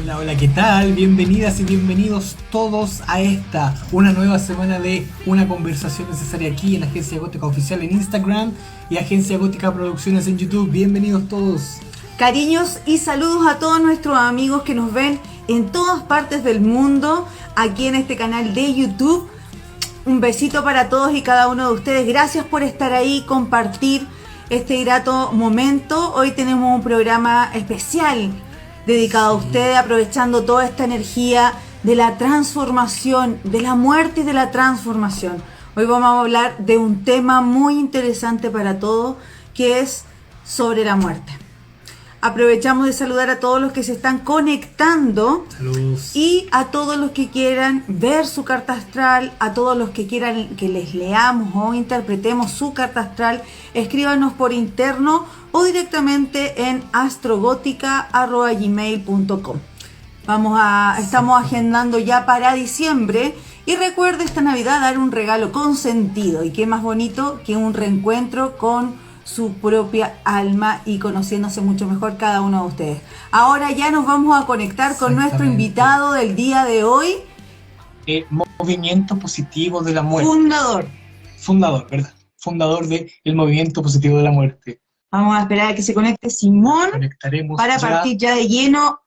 Hola, hola, ¿qué tal? Bienvenidas y bienvenidos todos a una nueva semana de una conversación necesaria aquí en Agencia Gótica Oficial en Instagram y Agencia Gótica Producciones en YouTube. Bienvenidos todos. Cariños y saludos a todos nuestros amigos que nos ven en todas partes del mundo, aquí en este canal de YouTube. Un besito para todos y cada uno de ustedes. Gracias por estar ahí, compartir este grato momento. Hoy tenemos un programa especial dedicado a ustedes, aprovechando toda esta energía de la transformación, de la muerte y de la transformación. Hoy vamos a hablar de un tema muy interesante para todos, que es sobre la muerte. Aprovechamos de saludar a todos los que se están conectando. Saludos. Y a todos los que quieran ver su carta astral, a todos los que quieran que les leamos o interpretemos su carta astral, escríbanos por interno o directamente en astrogotica@gmail.com. Estamos agendando ya para diciembre. Y recuerde esta Navidad dar un regalo con sentido. Y qué más bonito que un reencuentro con su propia alma y conociéndose mucho mejor cada uno de ustedes. Ahora ya nos vamos a conectar con nuestro invitado del día de hoy. Movimiento Positivo de la Muerte. Fundador, ¿verdad? Fundador del Movimiento Positivo de la Muerte. Vamos a esperar a que se conecte Simón para ya partir ya de lleno.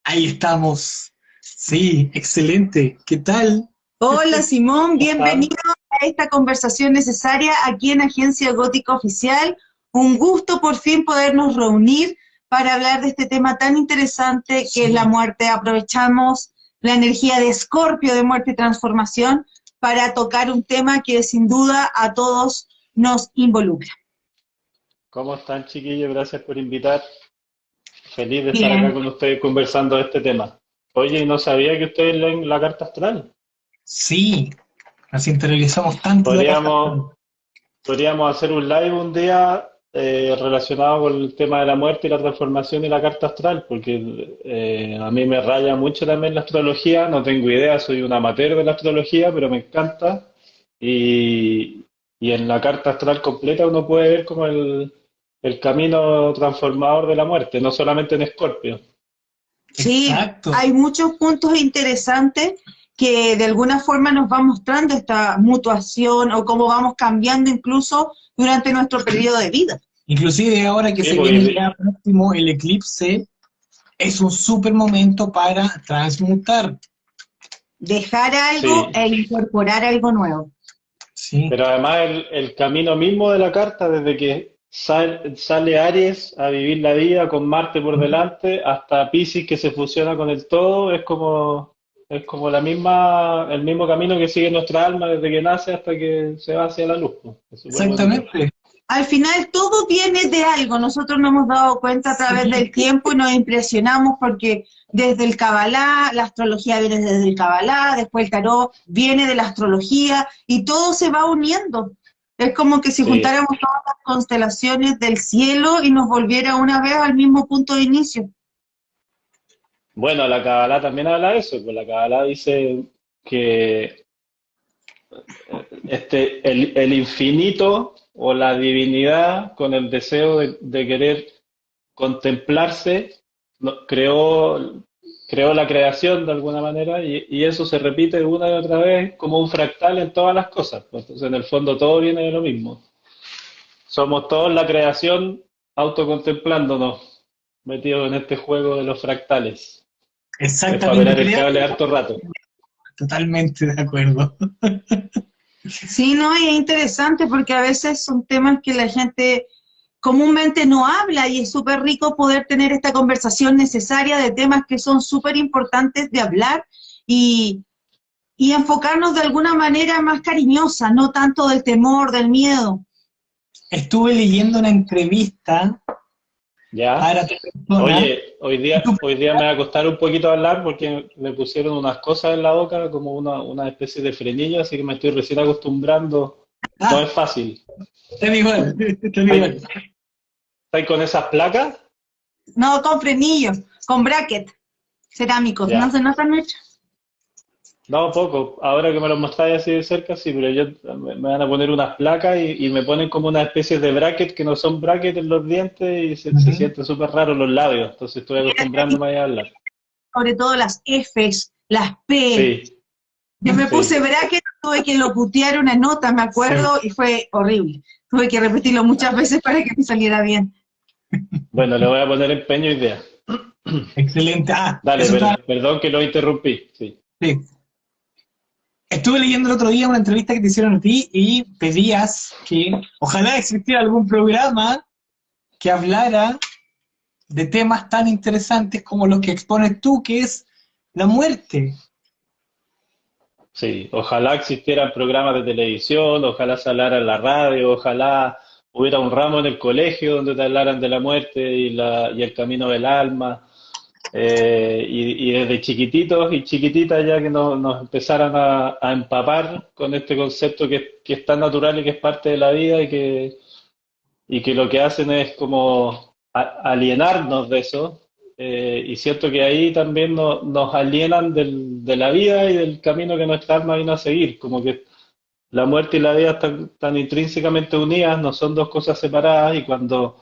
Ahí estamos. Sí, excelente. ¿Qué tal? Hola Simón, bienvenido a esta conversación necesaria aquí en Agencia Gótica Oficial. Un gusto por fin podernos reunir para hablar de este tema tan interesante que es la muerte. Aprovechamos la energía de Escorpio de muerte y transformación para tocar un tema que sin duda a todos nos involucra. ¿Cómo están, chiquillos? Gracias por invitar. Feliz de Bien. estar acá con ustedes conversando de este tema. Oye, no sabía que ustedes leen la carta astral. Sí, nos interiorizamos tanto. Podríamos hacer un live un día relacionado con el tema de la muerte y la transformación y la carta astral, porque a mí me raya mucho también la astrología. No tengo idea, soy un amateur de la astrología, pero me encanta. Y en la carta astral completa uno puede ver como el camino transformador de la muerte, no solamente en Escorpio. Sí, Exacto. hay muchos puntos interesantes que de alguna forma nos va mostrando esta mutuación o cómo vamos cambiando incluso durante nuestro periodo de vida. Inclusive ahora que Sí, se porque viene ya próximo el eclipse, es un súper momento para transmutar. Dejar algo Sí. e incorporar algo nuevo. Sí. Pero además el camino mismo de la carta, desde que sale Aries a vivir la vida con Marte por delante, hasta Piscis que se fusiona con el todo, es como el mismo camino que sigue nuestra alma desde que nace hasta que se va hacia la luz. Es súper bonito. Exactamente. Al final todo viene de algo, nosotros nos hemos dado cuenta a través del tiempo y nos impresionamos porque desde el Kabbalah, la astrología viene desde el Kabbalah, después el tarot viene de la astrología y todo se va uniendo. Es como que si Sí. juntáramos todas las constelaciones del cielo y nos volviera una vez al mismo punto de inicio. Bueno, la Kabbalah también habla de eso, pues la Kabbalah dice que el infinito o la divinidad con el deseo de querer contemplarse creó la creación de alguna manera y eso se repite una y otra vez como un fractal en todas las cosas. Entonces, en el fondo todo viene de lo mismo. Somos todos la creación autocontemplándonos, metidos en este juego de los fractales. Es para Exactamente. ver el cable harto rato. Totalmente de acuerdo. Sí, no, y es interesante porque a veces son temas que la gente comúnmente no habla y es súper rico poder tener esta conversación necesaria de temas que son súper importantes de hablar y enfocarnos de alguna manera más cariñosa, no tanto del temor, del miedo. Estuve leyendo una entrevista ¿Ya? para tu persona. Oye, hoy día me va a costar un poquito hablar porque me pusieron unas cosas en la boca, como una especie de frenillo, así que me estoy recién acostumbrando. No es fácil. Están igual. ¿Estáis con esas placas? No con frenillos, con bracket cerámicos, Ya. no se notan mucho. No, poco. Ahora que me lo mostráis así de cerca, sí, pero me van a poner unas placas y me ponen como una especie de bracket que no son bracket en los dientes y se siente súper raro los labios. Entonces estoy acostumbrándome a hablar. sobre todo las Fs, las P. Sí, Yo me sí. puse bracket, tuve que locutear una nota, me acuerdo, y fue horrible. Tuve que repetirlo muchas veces para que me saliera bien. Bueno, le voy a poner empeño y idea. Excelente. Ah, Dale, eso está. perdón que lo interrumpí. Sí. Sí. Estuve leyendo el otro día una entrevista que te hicieron a ti y pedías que ojalá existiera algún programa que hablara de temas tan interesantes como los que expones tú, que es la muerte. Sí, ojalá existieran programas de televisión, ojalá se hablara en la radio, ojalá hubiera un ramo en el colegio donde te hablaran de la muerte y el camino del alma. Y desde chiquititos y chiquititas ya que nos empezaran a empapar con este concepto que es tan natural y que es parte de la vida y que lo que hacen es como alienarnos de eso. Y siento que ahí también nos alienan de la vida y del camino que nuestra alma vino a seguir, como que la muerte y la vida están tan intrínsecamente unidas, no son dos cosas separadas, y cuando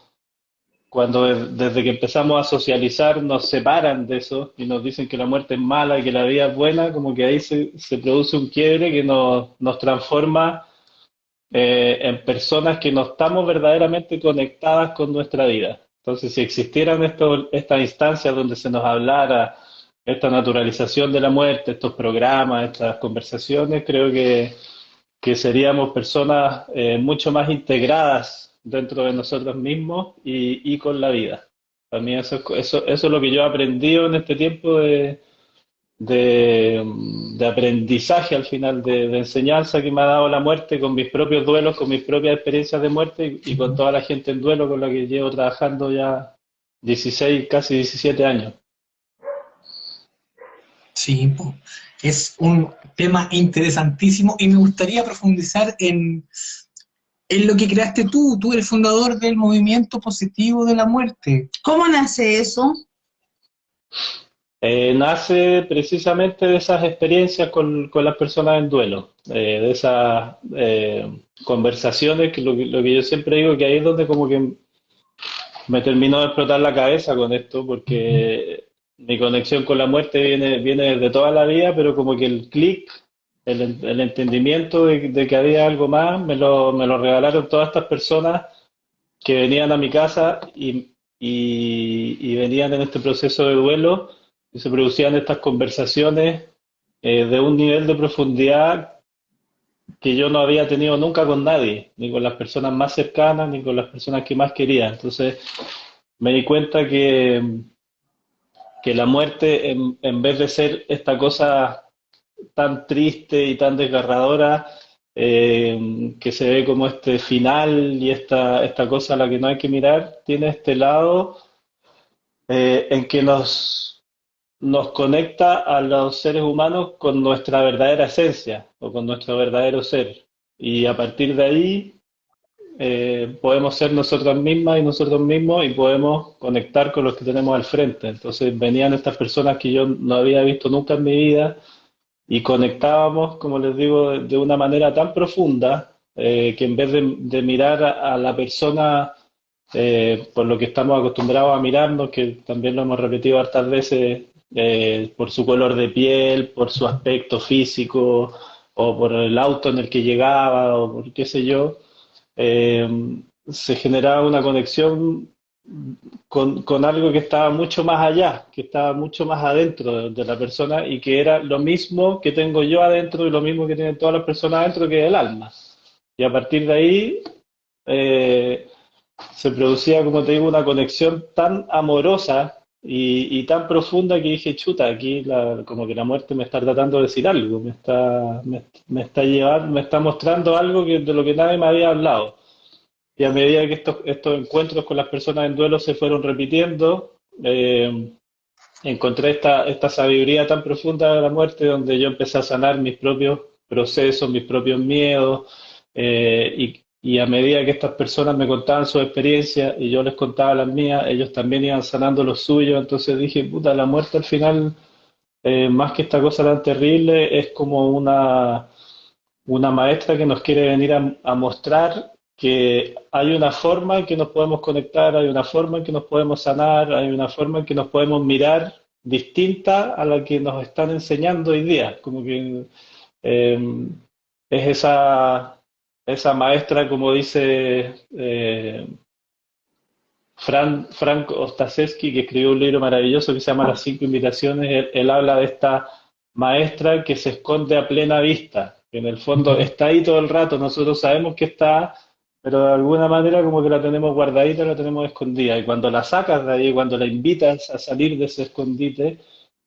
desde que empezamos a socializar nos separan de eso y nos dicen que la muerte es mala y que la vida es buena, como que ahí se produce un quiebre que nos transforma en personas que no estamos verdaderamente conectadas con nuestra vida. Entonces, si existieran estas instancias donde se nos hablara esta naturalización de la muerte, estos programas, estas conversaciones, creo que seríamos personas mucho más integradas dentro de nosotros mismos y con la vida. Para mí eso es lo que yo he aprendido en este tiempo de, de aprendizaje al final, de enseñanza que me ha dado la muerte con mis propios duelos, con mis propias experiencias de muerte y con toda la gente en duelo con la que llevo trabajando ya 16 casi 17 años. Sí, po. Es un tema interesantísimo y me gustaría profundizar en lo que creaste tú. Tú eres fundador del movimiento positivo de la muerte. ¿Cómo nace eso? Nace precisamente de esas experiencias con las personas en duelo, de esas conversaciones, que lo que yo siempre digo, que ahí es donde como que me terminó de explotar la cabeza con esto, porque mi conexión con la muerte viene desde toda la vida, pero como que el clic, el entendimiento de que había algo más, me lo regalaron todas estas personas que venían a mi casa y venían en este proceso de duelo y se producían estas conversaciones de un nivel de profundidad que yo no había tenido nunca con nadie, ni con las personas más cercanas, ni con las personas que más quería. Entonces me di cuenta que la muerte, en vez de ser esta cosa tan triste y tan desgarradora, que se ve como este final y esta cosa a la que no hay que mirar, tiene este lado en que nos conecta a los seres humanos con nuestra verdadera esencia o con nuestro verdadero ser. Y a partir de ahí podemos ser nosotras mismas y nosotros mismos y podemos conectar con los que tenemos al frente. Entonces venían estas personas que yo no había visto nunca en mi vida y conectábamos, como les digo, de una manera tan profunda que en vez de mirar a la persona por lo que estamos acostumbrados a mirarnos, que también lo hemos repetido hartas veces, por su color de piel, por su aspecto físico, o por el auto en el que llegaba, o por qué sé yo, eh, se generaba una conexión con algo que estaba mucho más allá, que estaba mucho más adentro de la persona y que era lo mismo que tengo yo adentro y lo mismo que tienen todas las personas adentro, que es el alma. Y a partir de ahí eh, se producía, como te digo, una conexión tan amorosa y tan profunda que dije, chuta, aquí como que la muerte me está tratando de decir algo, me está llevando, me está mostrando algo de lo que nadie me había hablado. Y a medida que estos encuentros con las personas en duelo se fueron repitiendo, encontré esta sabiduría tan profunda de la muerte, donde yo empecé a sanar mis propios procesos, mis propios miedos, y a medida que estas personas me contaban sus experiencias y yo les contaba las mías, ellos también iban sanando los suyos. Entonces dije, puta, la muerte al final, más que esta cosa tan terrible, es como una maestra que nos quiere venir a mostrar que hay una forma en que nos podemos conectar, hay una forma en que nos podemos sanar, hay una forma en que nos podemos mirar distinta a la que nos están enseñando hoy día. Como que eh, es esa maestra, como dice Frank Ostaseski, que escribió un libro maravilloso que se llama Las cinco invitaciones. Él habla de esta maestra que se esconde a plena vista, que en el fondo está ahí todo el rato, nosotros sabemos que está, pero de alguna manera como que la tenemos guardadita, la tenemos escondida, y cuando la sacas de ahí, cuando la invitas a salir de ese escondite,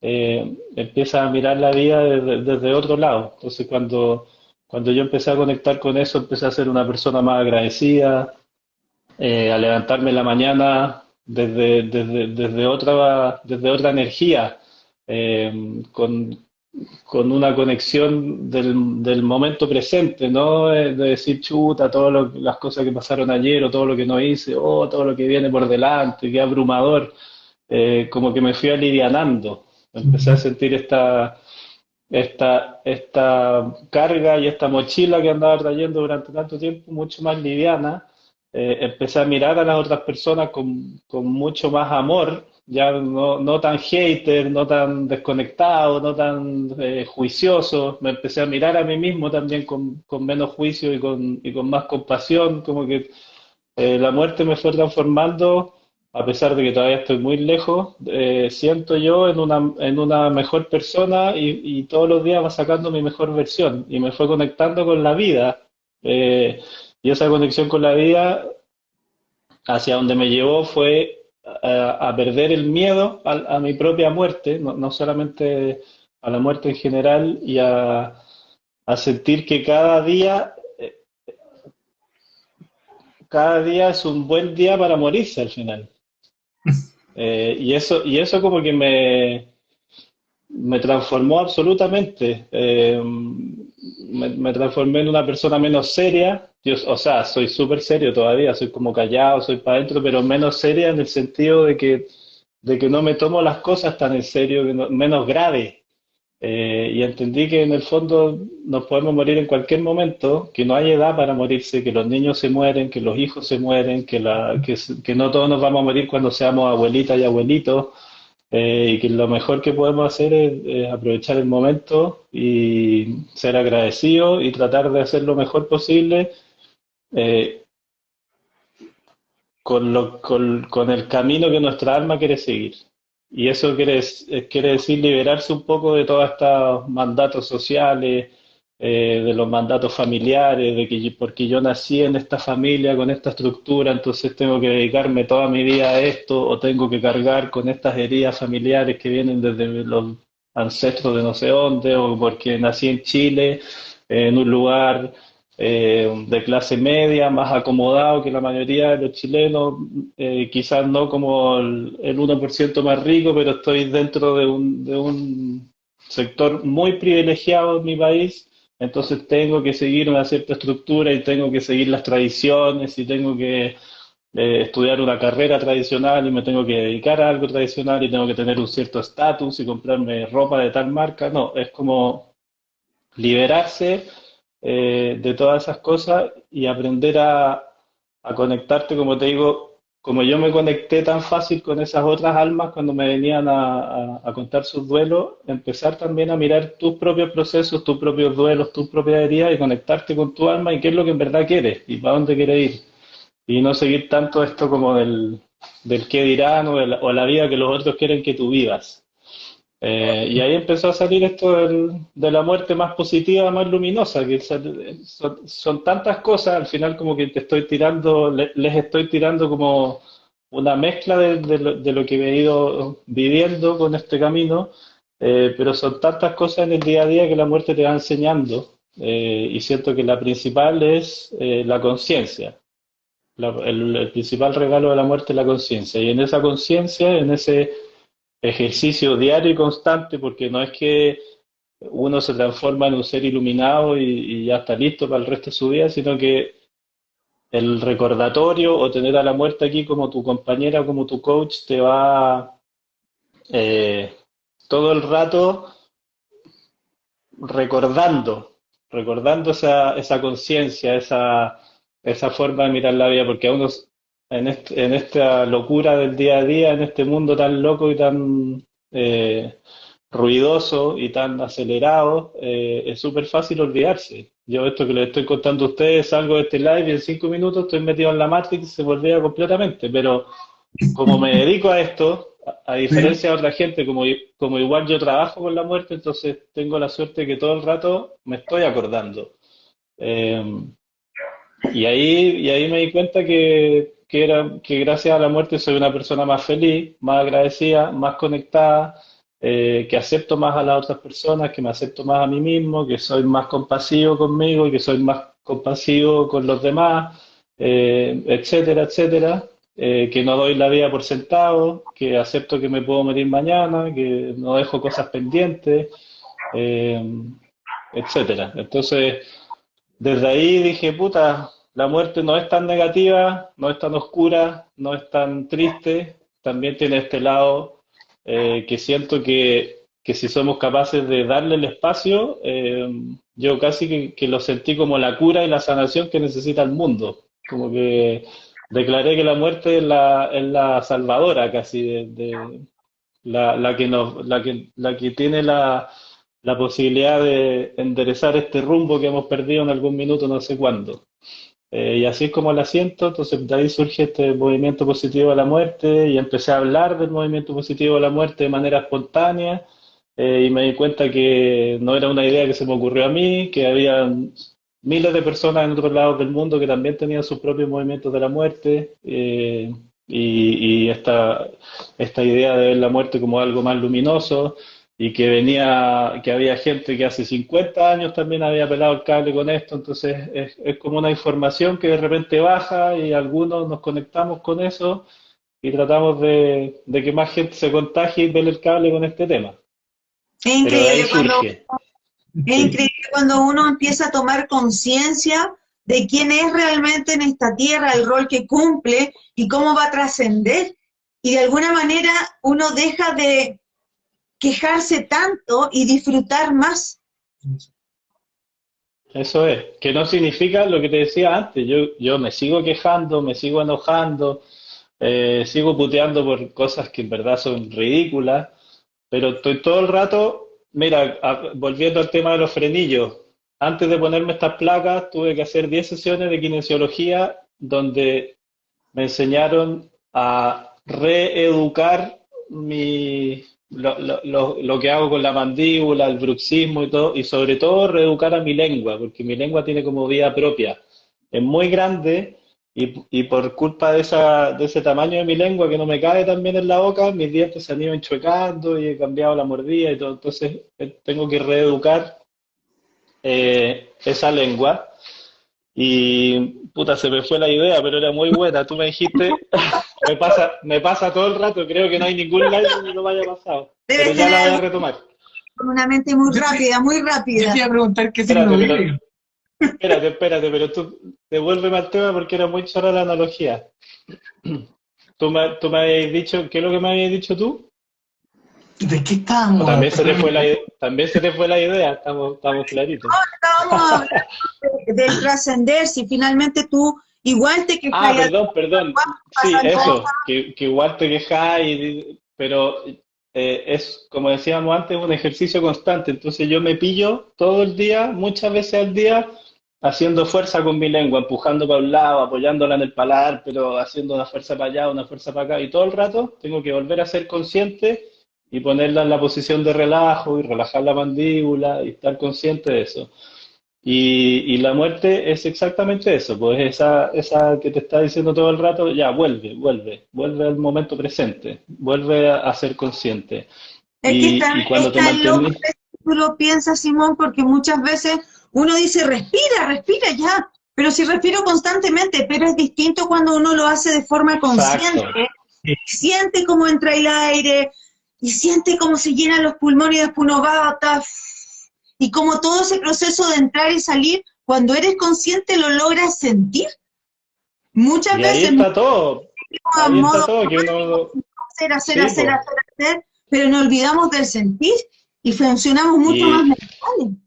empiezas a mirar la vida desde otro lado. Entonces cuando yo empecé a conectar con eso, empecé a ser una persona más agradecida, a levantarme en la mañana desde otra energía, con una conexión del momento presente, ¿no? De decir, chuta, todas las cosas que pasaron ayer, o todo lo que no hice, o todo lo que viene por delante, qué abrumador. Como que me fui alivianando, empecé a sentir esta carga y esta mochila que andaba trayendo durante tanto tiempo mucho más liviana. Empecé a mirar a las otras personas con mucho más amor, ya no tan hater, no tan desconectado, no tan juicioso. Me empecé a mirar a mí mismo también con menos juicio y con más compasión, como que la muerte me fue transformando, a pesar de que todavía estoy muy lejos, siento yo en una mejor persona, y todos los días va sacando mi mejor versión y me fue conectando con la vida. Eh, y esa conexión con la vida hacia donde me llevó fue a perder el miedo a mi propia muerte, no solamente a la muerte en general, y a sentir que cada día es un buen día para morirse al final. Y eso como que me transformó absolutamente. Me transformé en una persona menos seria. Yo, o sea, soy súper serio todavía, soy como callado, soy para adentro, pero menos seria en el sentido de que no me tomo las cosas tan en serio, menos grave. Y entendí que en el fondo nos podemos morir en cualquier momento, que no hay edad para morirse, que los niños se mueren, que los hijos se mueren, que no todos nos vamos a morir cuando seamos abuelitas y abuelitos, y que lo mejor que podemos hacer es aprovechar el momento y ser agradecidos y tratar de hacer lo mejor posible, eh, con el camino que nuestra alma quiere seguir. Y eso quiere decir liberarse un poco de todos estos mandatos sociales, de los mandatos familiares, porque yo nací en esta familia, con esta estructura, entonces tengo que dedicarme toda mi vida a esto, o tengo que cargar con estas heridas familiares que vienen desde los ancestros de no sé dónde, o porque nací en Chile, en un lugar de clase media, más acomodado que la mayoría de los chilenos, quizás no como el 1% más rico, pero estoy dentro de un sector muy privilegiado en mi país. Entonces tengo que seguir una cierta estructura, y tengo que seguir las tradiciones, y tengo que estudiar una carrera tradicional, y me tengo que dedicar a algo tradicional, y tengo que tener un cierto estatus y comprarme ropa de tal marca. No, es como liberarse de todas esas cosas y aprender a conectarte, como te digo, como yo me conecté tan fácil con esas otras almas cuando me venían a contar sus duelos, empezar también a mirar tus propios procesos, tus propios duelos, tus propias heridas, y conectarte con tu alma y qué es lo que en verdad quieres y para dónde quieres ir. Y no seguir tanto esto como del qué dirán, o la vida que los otros quieren que tú vivas. Y ahí empezó a salir esto de la muerte más positiva, más luminosa, que son tantas cosas, al final como que te estoy tirando, les estoy tirando como una mezcla de lo que he ido viviendo con este camino, pero son tantas cosas en el día a día que la muerte te va enseñando, y siento que la principal es la conciencia. El principal regalo de la muerte es la conciencia, y en esa conciencia, en ese ejercicio diario y constante, porque no es que uno se transforma en un ser iluminado y ya está listo para el resto de su vida, sino que el recordatorio, o tener a la muerte aquí como tu compañera, como tu coach, te va eh, todo el rato recordando esa conciencia, esa forma de mirar la vida, porque a uno en esta locura del día a día, en este mundo tan loco y tan ruidoso y tan acelerado, es súper fácil olvidarse. Yo esto que les estoy contando a ustedes, salgo de este live y en 5 minutos estoy metido en la Matrix y se me olvida completamente, pero como me dedico a esto, a diferencia de otra gente, como igual yo trabajo con la muerte, entonces tengo la suerte que todo el rato me estoy acordando. Eh, y ahí me di cuenta que gracias a la muerte soy una persona más feliz, más agradecida, más conectada, que acepto más a las otras personas, que me acepto más a mí mismo, que soy más compasivo conmigo y que soy más compasivo con los demás, etcétera, etcétera. Que no doy la vida por sentado, que acepto que me puedo morir mañana, que no dejo cosas pendientes, eh, etcétera. Entonces, desde ahí dije, puta, la muerte no es tan negativa, no es tan oscura, no es tan triste, también tiene este lado que siento que si somos capaces de darle el espacio, yo casi que lo sentí como la cura y la sanación que necesita el mundo. Como que declaré que la muerte es la salvadora casi la que la que tiene la posibilidad de enderezar este rumbo que hemos perdido en algún minuto, no sé cuándo. Y así es como la siento, entonces de ahí surge este movimiento positivo a la muerte y empecé a hablar del movimiento positivo a la muerte de manera espontánea, y me di cuenta que no era una idea que se me ocurrió a mí, que había miles de personas en otros lados del mundo que también tenían sus propios movimientos de la muerte, y esta idea de ver la muerte como algo más luminoso y que había gente que hace 50 años también había pelado el cable con esto, entonces es como una información que de repente baja y algunos nos conectamos con eso y tratamos de que más gente se contagie y pele el cable con este tema. Es Pero de ahí increíble cuando, surge. es increíble cuando uno empieza a tomar conciencia de quién es realmente en esta tierra, el rol que cumple y cómo va a trascender. Y de alguna manera uno deja de quejarse tanto y disfrutar más. Eso es, que no significa lo que te decía antes, yo me sigo quejando, me sigo enojando, sigo puteando por cosas que en verdad son ridículas, pero estoy todo el rato, mira, volviendo al tema de los frenillos, antes de ponerme estas placas tuve que hacer 10 sesiones de kinesiología donde me enseñaron a reeducar lo que hago con la mandíbula, el bruxismo y todo, y sobre todo reeducar a mi lengua, porque mi lengua tiene como vida propia. Es muy grande y por culpa de ese tamaño de mi lengua que no me cae tan bien en la boca, mis dientes se han ido enchuecando y he cambiado la mordida y todo. Entonces tengo que reeducar esa lengua. Y puta, se me fue la idea, pero era muy buena. Tú me dijiste, me pasa todo el rato, creo que no hay ningún live que no me haya pasado. Debes Pero ya la voy a tener retomar. una mente muy rápida, muy Yo rápida. te iba a preguntar qué Espérate, signo pero, vive. espérate, pero tú devuélveme al tema porque era muy chora la analogía. Tú me habías dicho, ¿qué es lo que me habías dicho tú? ¿De qué O estábamos? también se te fue la idea, estamos claritos. Estábamos hablando del trascender, si finalmente tú igual te Ah, quejas, perdón. Sí, pasan eso, cosas. que igual te quejas, pero es, como decíamos antes, un ejercicio constante. Entonces yo me pillo todo el día, muchas veces al día, haciendo fuerza con mi lengua, empujando para un lado, apoyándola en el paladar, pero haciendo una fuerza para allá, una fuerza para acá. Y todo el rato tengo que volver a ser consciente y ponerla en la posición de relajo y relajar la mandíbula y estar consciente de eso. Y la muerte es exactamente eso, pues esa que te está diciendo todo el rato, ya vuelve al momento presente, vuelve a ser consciente. Es que Y cuando te está loco mantienes, que tú lo piensas, Simón, porque muchas veces uno dice, respira, respira ya, pero si respiro constantemente, pero es distinto cuando uno lo hace de forma consciente, exacto, siente cómo entra el aire, y siente cómo se llenan los pulmones y después uno va, y como todo ese proceso de entrar y salir, cuando eres consciente lo logras sentir. Muchas y ahí veces está todo, a ahí está modo todo, que uno, sí, pues, hacer, pero nos olvidamos del sentir y funcionamos mucho más y, mentales.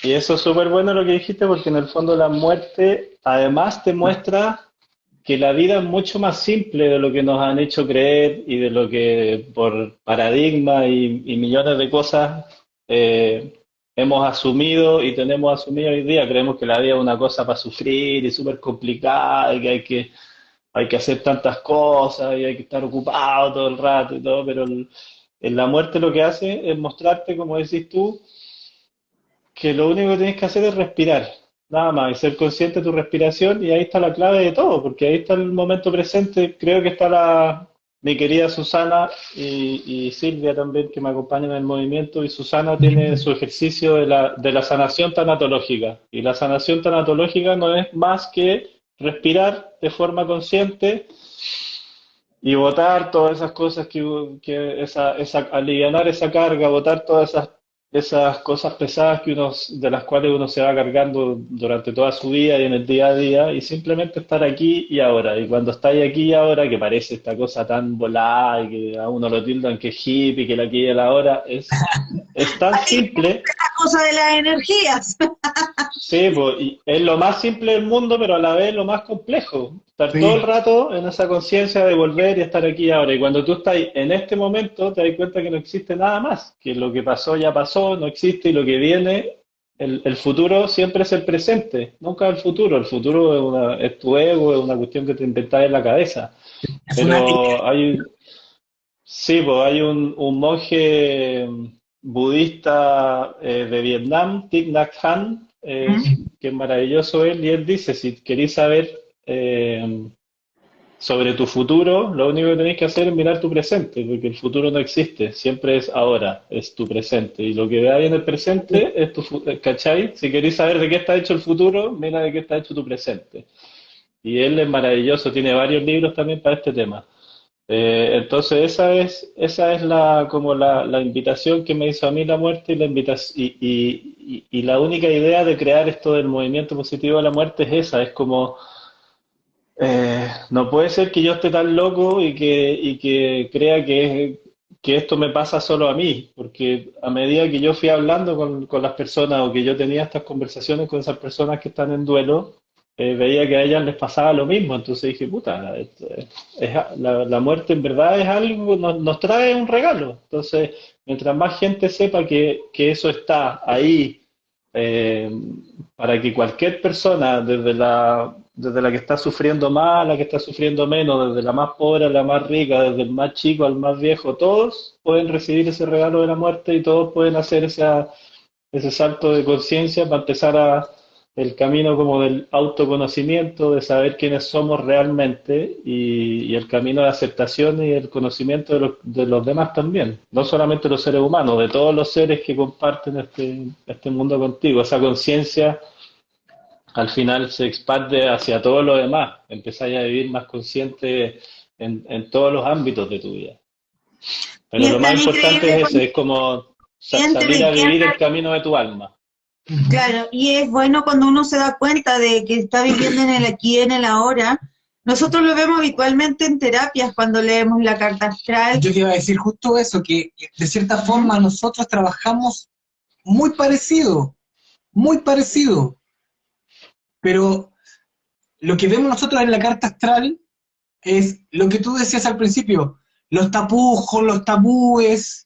y eso es súper bueno lo que dijiste, porque en el fondo la muerte además te muestra que la vida es mucho más simple de lo que nos han hecho creer y de lo que por paradigma y millones de cosas hemos asumido y tenemos asumido hoy día. Creemos que la vida es una cosa para sufrir y súper complicada y que hay que hacer tantas cosas y hay que estar ocupado todo el rato y todo, pero en la muerte lo que hace es mostrarte, como decís tú, que lo único que tienes que hacer es respirar, nada más, y ser consciente de tu respiración, y ahí está la clave de todo, porque ahí está el momento presente. Creo que está mi querida Susana y Silvia también, que me acompañan en el movimiento, y Susana tiene su ejercicio de la sanación tanatológica, y la sanación tanatológica no es más que respirar de forma consciente y botar todas esas cosas alivianar esa carga, botar todas esas cosas pesadas de las cuales uno se va cargando durante toda su vida y en el día a día, y simplemente estar aquí y ahora. Y cuando estáis aquí y ahora, que parece esta cosa tan volada y que a uno lo tildan que es hippie, que la aquí y la ahora, es tan simple. La cosa de las energías. Sí, pues, y es lo más simple del mundo, pero a la vez lo más complejo. Estar todo el rato en esa conciencia de volver y estar aquí y ahora. Y cuando tú estás en este momento, te das cuenta que no existe nada más, que lo que pasó ya pasó, no existe, y lo que viene, el futuro siempre es el presente, nunca el futuro. El futuro es tu ego, es una cuestión que te inventas en la cabeza. Pero sí, pues hay un monje budista de Vietnam, Thich Nhat Hanh, que es maravilloso él, y él dice, si queréis saber sobre tu futuro, lo único que tenéis que hacer es mirar tu presente, porque el futuro no existe, siempre es ahora, es tu presente, y lo que veáis en el presente es ¿cachai? Si queréis saber de qué está hecho el futuro, mira de qué está hecho tu presente. Y él es maravilloso, tiene varios libros también para este tema. Entonces esa es como la invitación que me hizo a mí la muerte, y la invitación, y la única idea de crear esto del movimiento positivo de la muerte es esa. Es como no puede ser que yo esté tan loco y que crea que esto me pasa solo a mí, porque a medida que yo fui hablando con las personas, o que yo tenía estas conversaciones con esas personas que están en duelo, veía que a ellas les pasaba lo mismo. Entonces dije, puta, la muerte en verdad es algo, nos trae un regalo. Entonces, mientras más gente sepa que eso está ahí, eh, para que cualquier persona, desde la que está sufriendo más a la que está sufriendo menos, desde la más pobre a la más rica, desde el más chico al más viejo, todos pueden recibir ese regalo de la muerte, y todos pueden hacer ese salto de conciencia para empezar el camino como del autoconocimiento, de saber quiénes somos realmente, y el camino de aceptación y el conocimiento de los demás también, no solamente los seres humanos, de todos los seres que comparten este mundo contigo. Esa conciencia al final se expande hacia todo lo demás, empezáis a vivir más consciente en todos los ámbitos de tu vida. Y Pero es lo tan más importante increíble es cuando ese, es como siente salir a de que vivir anda. el camino de tu alma. Claro, y es bueno cuando uno se da cuenta de que está viviendo en el aquí y en el ahora. Nosotros lo vemos habitualmente en terapias cuando leemos la carta astral. Yo te iba a decir justo eso, que de cierta forma nosotros trabajamos muy parecido, pero lo que vemos nosotros en la carta astral es lo que tú decías al principio, los tapujos, los tabúes,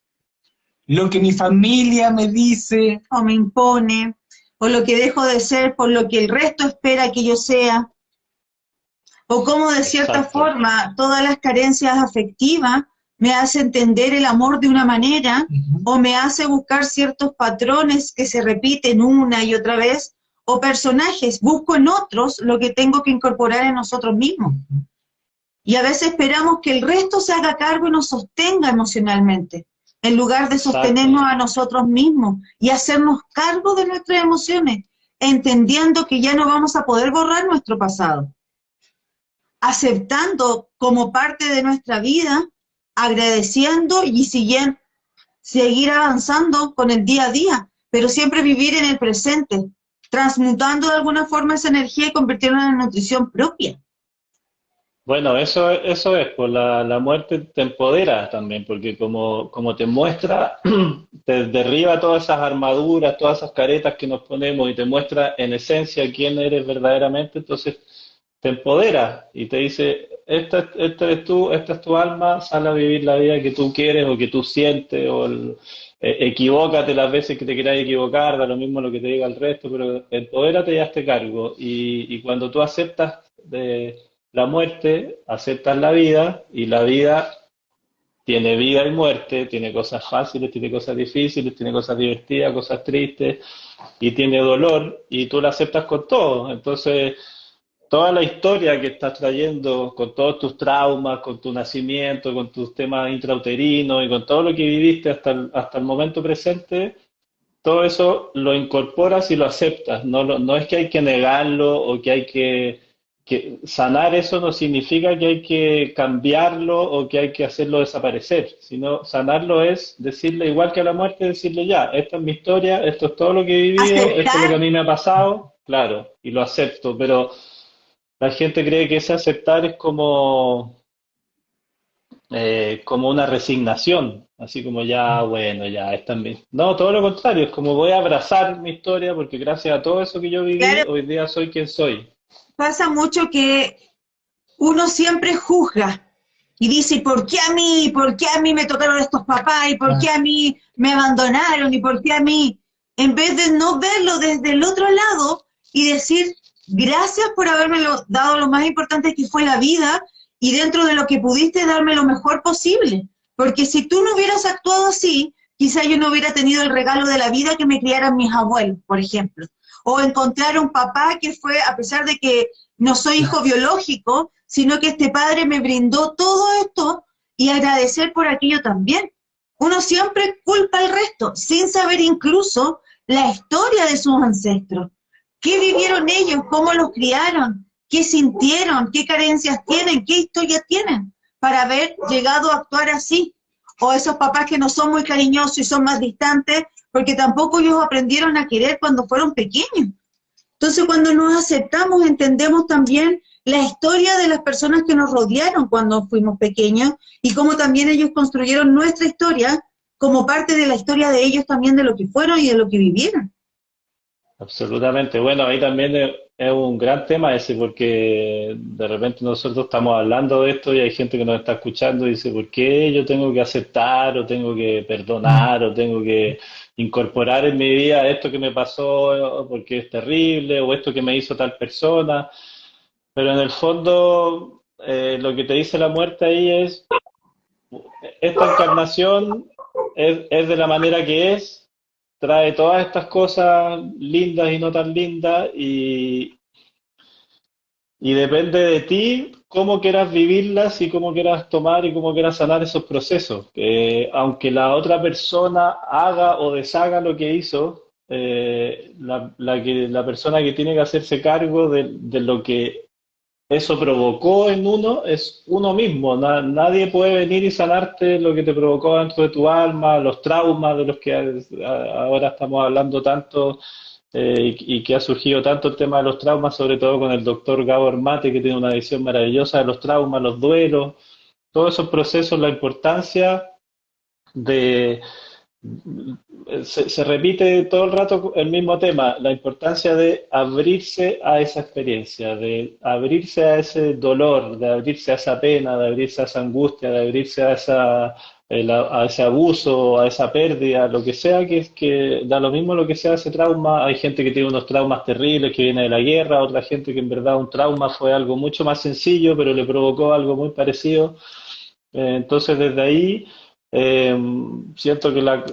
lo que mi familia me dice. O me impone, o lo que dejo de ser por lo que el resto espera que yo sea, o cómo de cierta Exacto. forma todas las carencias afectivas me hace entender el amor de una manera, o me hace buscar ciertos patrones que se repiten una y otra vez, o personajes, busco en otros lo que tengo que incorporar en nosotros mismos. Y a veces esperamos que el resto se haga cargo y nos sostenga emocionalmente, en lugar de sostenernos a nosotros mismos y hacernos cargo de nuestras emociones, entendiendo que ya no vamos a poder borrar nuestro pasado, aceptando como parte de nuestra vida, agradeciendo y seguir avanzando con el día a día, pero siempre vivir en el presente, transmutando de alguna forma esa energía y convirtiéndola en nutrición propia. Bueno, eso es, pues la muerte te empodera también, porque como te muestra, te derriba todas esas armaduras, todas esas caretas que nos ponemos, y te muestra en esencia quién eres verdaderamente. Entonces te empodera y te dice, esta eres tú, esta es tu alma, sal a vivir la vida que tú quieres o que tú sientes, equivócate las veces que te quieras equivocar, da lo mismo lo que te diga el resto, pero empodérate y hazte cargo. Y cuando tú aceptas la muerte, aceptas la vida, y la vida tiene vida y muerte, tiene cosas fáciles, tiene cosas difíciles, tiene cosas divertidas, cosas tristes, y tiene dolor, y tú la aceptas con todo. Entonces, toda la historia que estás trayendo, con todos tus traumas, con tu nacimiento, con tus temas intrauterinos y con todo lo que viviste hasta el momento presente, todo eso lo incorporas y lo aceptas. No es que hay que negarlo o que hay que sanar eso, no significa que hay que cambiarlo o que hay que hacerlo desaparecer, sino sanarlo es decirle, igual que a la muerte, decirle ya, esta es mi historia, esto es todo lo que he vivido, esto es lo que a Aceptar, mí me ha pasado, claro, y lo acepto, pero la gente cree que ese aceptar es como una resignación, así como ya, bueno, ya, esta es mi... No, todo lo contrario, es como voy a abrazar mi historia porque gracias a todo eso que yo viví, claro, hoy día soy quien soy. pasa mucho que uno siempre juzga y dice, ¿por qué a mí? ¿Por qué a mí me tocaron estos papás? ¿Y por qué a mí me abandonaron? ¿Y por qué a mí? En vez de no verlo desde el otro lado y decir, gracias por haberme dado lo más importante que fue la vida y dentro de lo que pudiste darme lo mejor posible. Porque si tú no hubieras actuado así, quizá yo no hubiera tenido el regalo de la vida que me criaran mis abuelos, por ejemplo. O encontrar un papá que fue, a pesar de que no soy hijo biológico, sino que este padre me brindó todo esto y agradecer por aquello también. Uno siempre culpa al resto, sin saber incluso la historia de sus ancestros. ¿Qué vivieron ellos? ¿Cómo los criaron? ¿Qué sintieron? ¿Qué carencias tienen? ¿Qué historia tienen? Para haber llegado a actuar así. O esos papás que no son muy cariñosos y son más distantes, porque tampoco ellos aprendieron a querer cuando fueron pequeños. Entonces, cuando nos aceptamos, entendemos también la historia de las personas que nos rodearon cuando fuimos pequeños y cómo también ellos construyeron nuestra historia como parte de la historia de ellos también, de lo que fueron y de lo que vivieron. Absolutamente. Bueno, ahí también es un gran tema ese, porque de repente nosotros estamos hablando de esto y hay gente que nos está escuchando y dice, ¿por qué yo tengo que aceptar o tengo que perdonar o tengo que incorporar en mi vida esto que me pasó porque es terrible o esto que me hizo tal persona? Pero en el fondo, lo que te dice la muerte ahí es, esta encarnación es de la manera que es, trae todas estas cosas lindas y no tan lindas, y depende de ti cómo quieras vivirlas y cómo quieras tomar y cómo quieras sanar esos procesos. Aunque la otra persona haga o deshaga lo que hizo, la persona que tiene que hacerse cargo de lo que eso provocó en uno es uno mismo. Nadie puede venir y sanarte lo que te provocó dentro de tu alma, los traumas de los que ahora estamos hablando tanto, y que ha surgido tanto el tema de los traumas, sobre todo con el doctor Gabor Mate, que tiene una visión maravillosa de los traumas, los duelos, todos esos procesos, la importancia de se repite todo el rato el mismo tema, la importancia de abrirse a esa experiencia, de abrirse a ese dolor, de abrirse a esa pena, de abrirse a esa angustia, de abrirse a ese abuso, a esa pérdida, lo que sea, que da lo mismo lo que sea ese trauma. Hay gente que tiene unos traumas terribles que viene de la guerra, otra gente que en verdad un trauma fue algo mucho más sencillo, pero le provocó algo muy parecido. Entonces, desde ahí, eh, siento que lo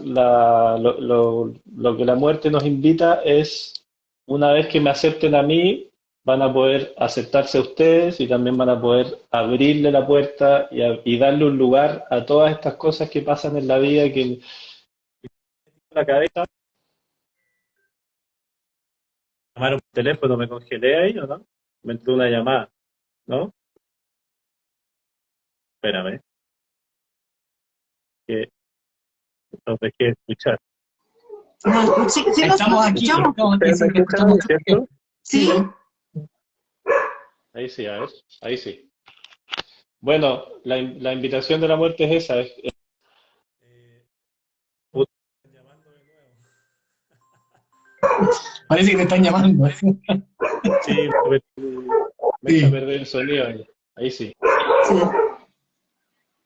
que la muerte nos invita es, una vez que me acepten a mí, van a poder aceptarse a ustedes y también van a poder abrirle la puerta y darle un lugar a todas estas cosas que pasan en la vida, que la cabeza, llamaron por teléfono, me congelé ahí, ¿o no? Me entró una llamada, ¿no? Espérame, que no dejé escuchar. No, sí, sí Estamos aquí, estamos aquí, ¿Ustedes sí, me te escuchan, escuchamos. cierto? sí. Ahí sí, a ver, ahí sí. Bueno, la invitación de la muerte es esa. Puta, están llamando de nuevo. Parece que te están llamando. Sí, Me echa a Sí, perder el sonido ahí. Ahí sí. Sí.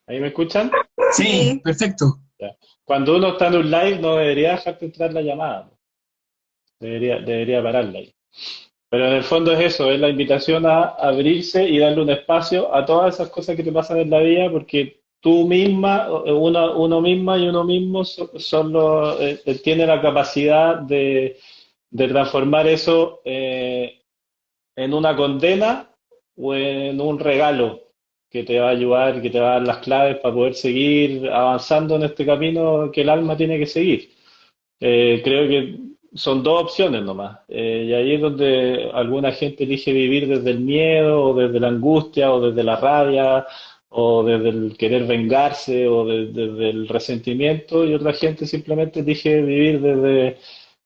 ¿Ahí me escuchan? sí, Sí. perfecto. Ya. Cuando uno está en un live no debería dejarte entrar la llamada. Debería pararla ahí. Pero en el fondo es eso, es la invitación a abrirse y darle un espacio a todas esas cosas que te pasan en la vida, porque tú misma, uno misma y uno mismo tiene la capacidad de transformar eso en una condena o en un regalo que te va a ayudar, que te va a dar las claves para poder seguir avanzando en este camino que el alma tiene que seguir. Creo que son dos opciones nomás. Y ahí es donde alguna gente elige vivir desde el miedo, o desde la angustia, o desde la rabia, o desde el querer vengarse, desde el resentimiento, y otra gente simplemente elige vivir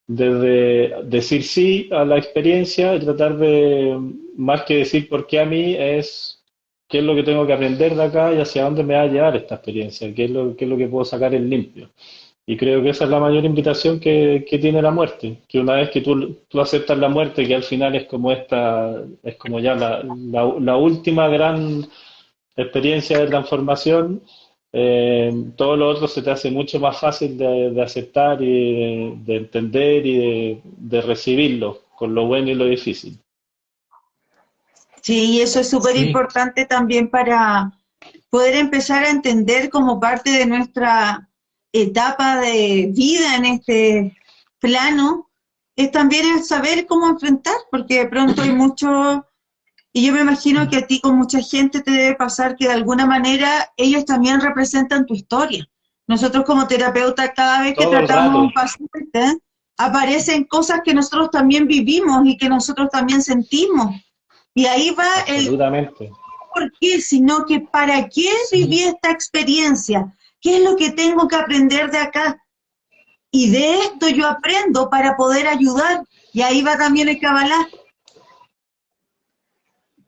desde decir sí a la experiencia y tratar de, más que decir por qué a mí, es qué es lo que tengo que aprender de acá y hacia dónde me va a llevar esta experiencia, qué es lo que puedo sacar en limpio. Y creo que esa es la mayor invitación que tiene la muerte, que una vez que tú aceptas la muerte, que al final es como ya la última gran experiencia de transformación, todo lo otro se te hace mucho más fácil de aceptar y de entender y de recibirlo, con lo bueno y lo difícil. Sí, y eso es súper Sí, importante también para poder empezar a entender como parte de nuestra etapa de vida en este plano, es también el saber cómo enfrentar, porque de pronto hay mucho, y yo me imagino que a ti con mucha gente te debe pasar que de alguna manera ellos también representan tu historia. Nosotros como terapeutas cada vez que Todo el tratamos a rato, un paciente, aparecen cosas que nosotros también vivimos y que nosotros también sentimos. Y ahí va el absolutamente. por qué, sino que para qué viví sí, esta experiencia, qué es lo que tengo que aprender de acá. Y de esto yo aprendo para poder ayudar. Y ahí va también el Kabbalah.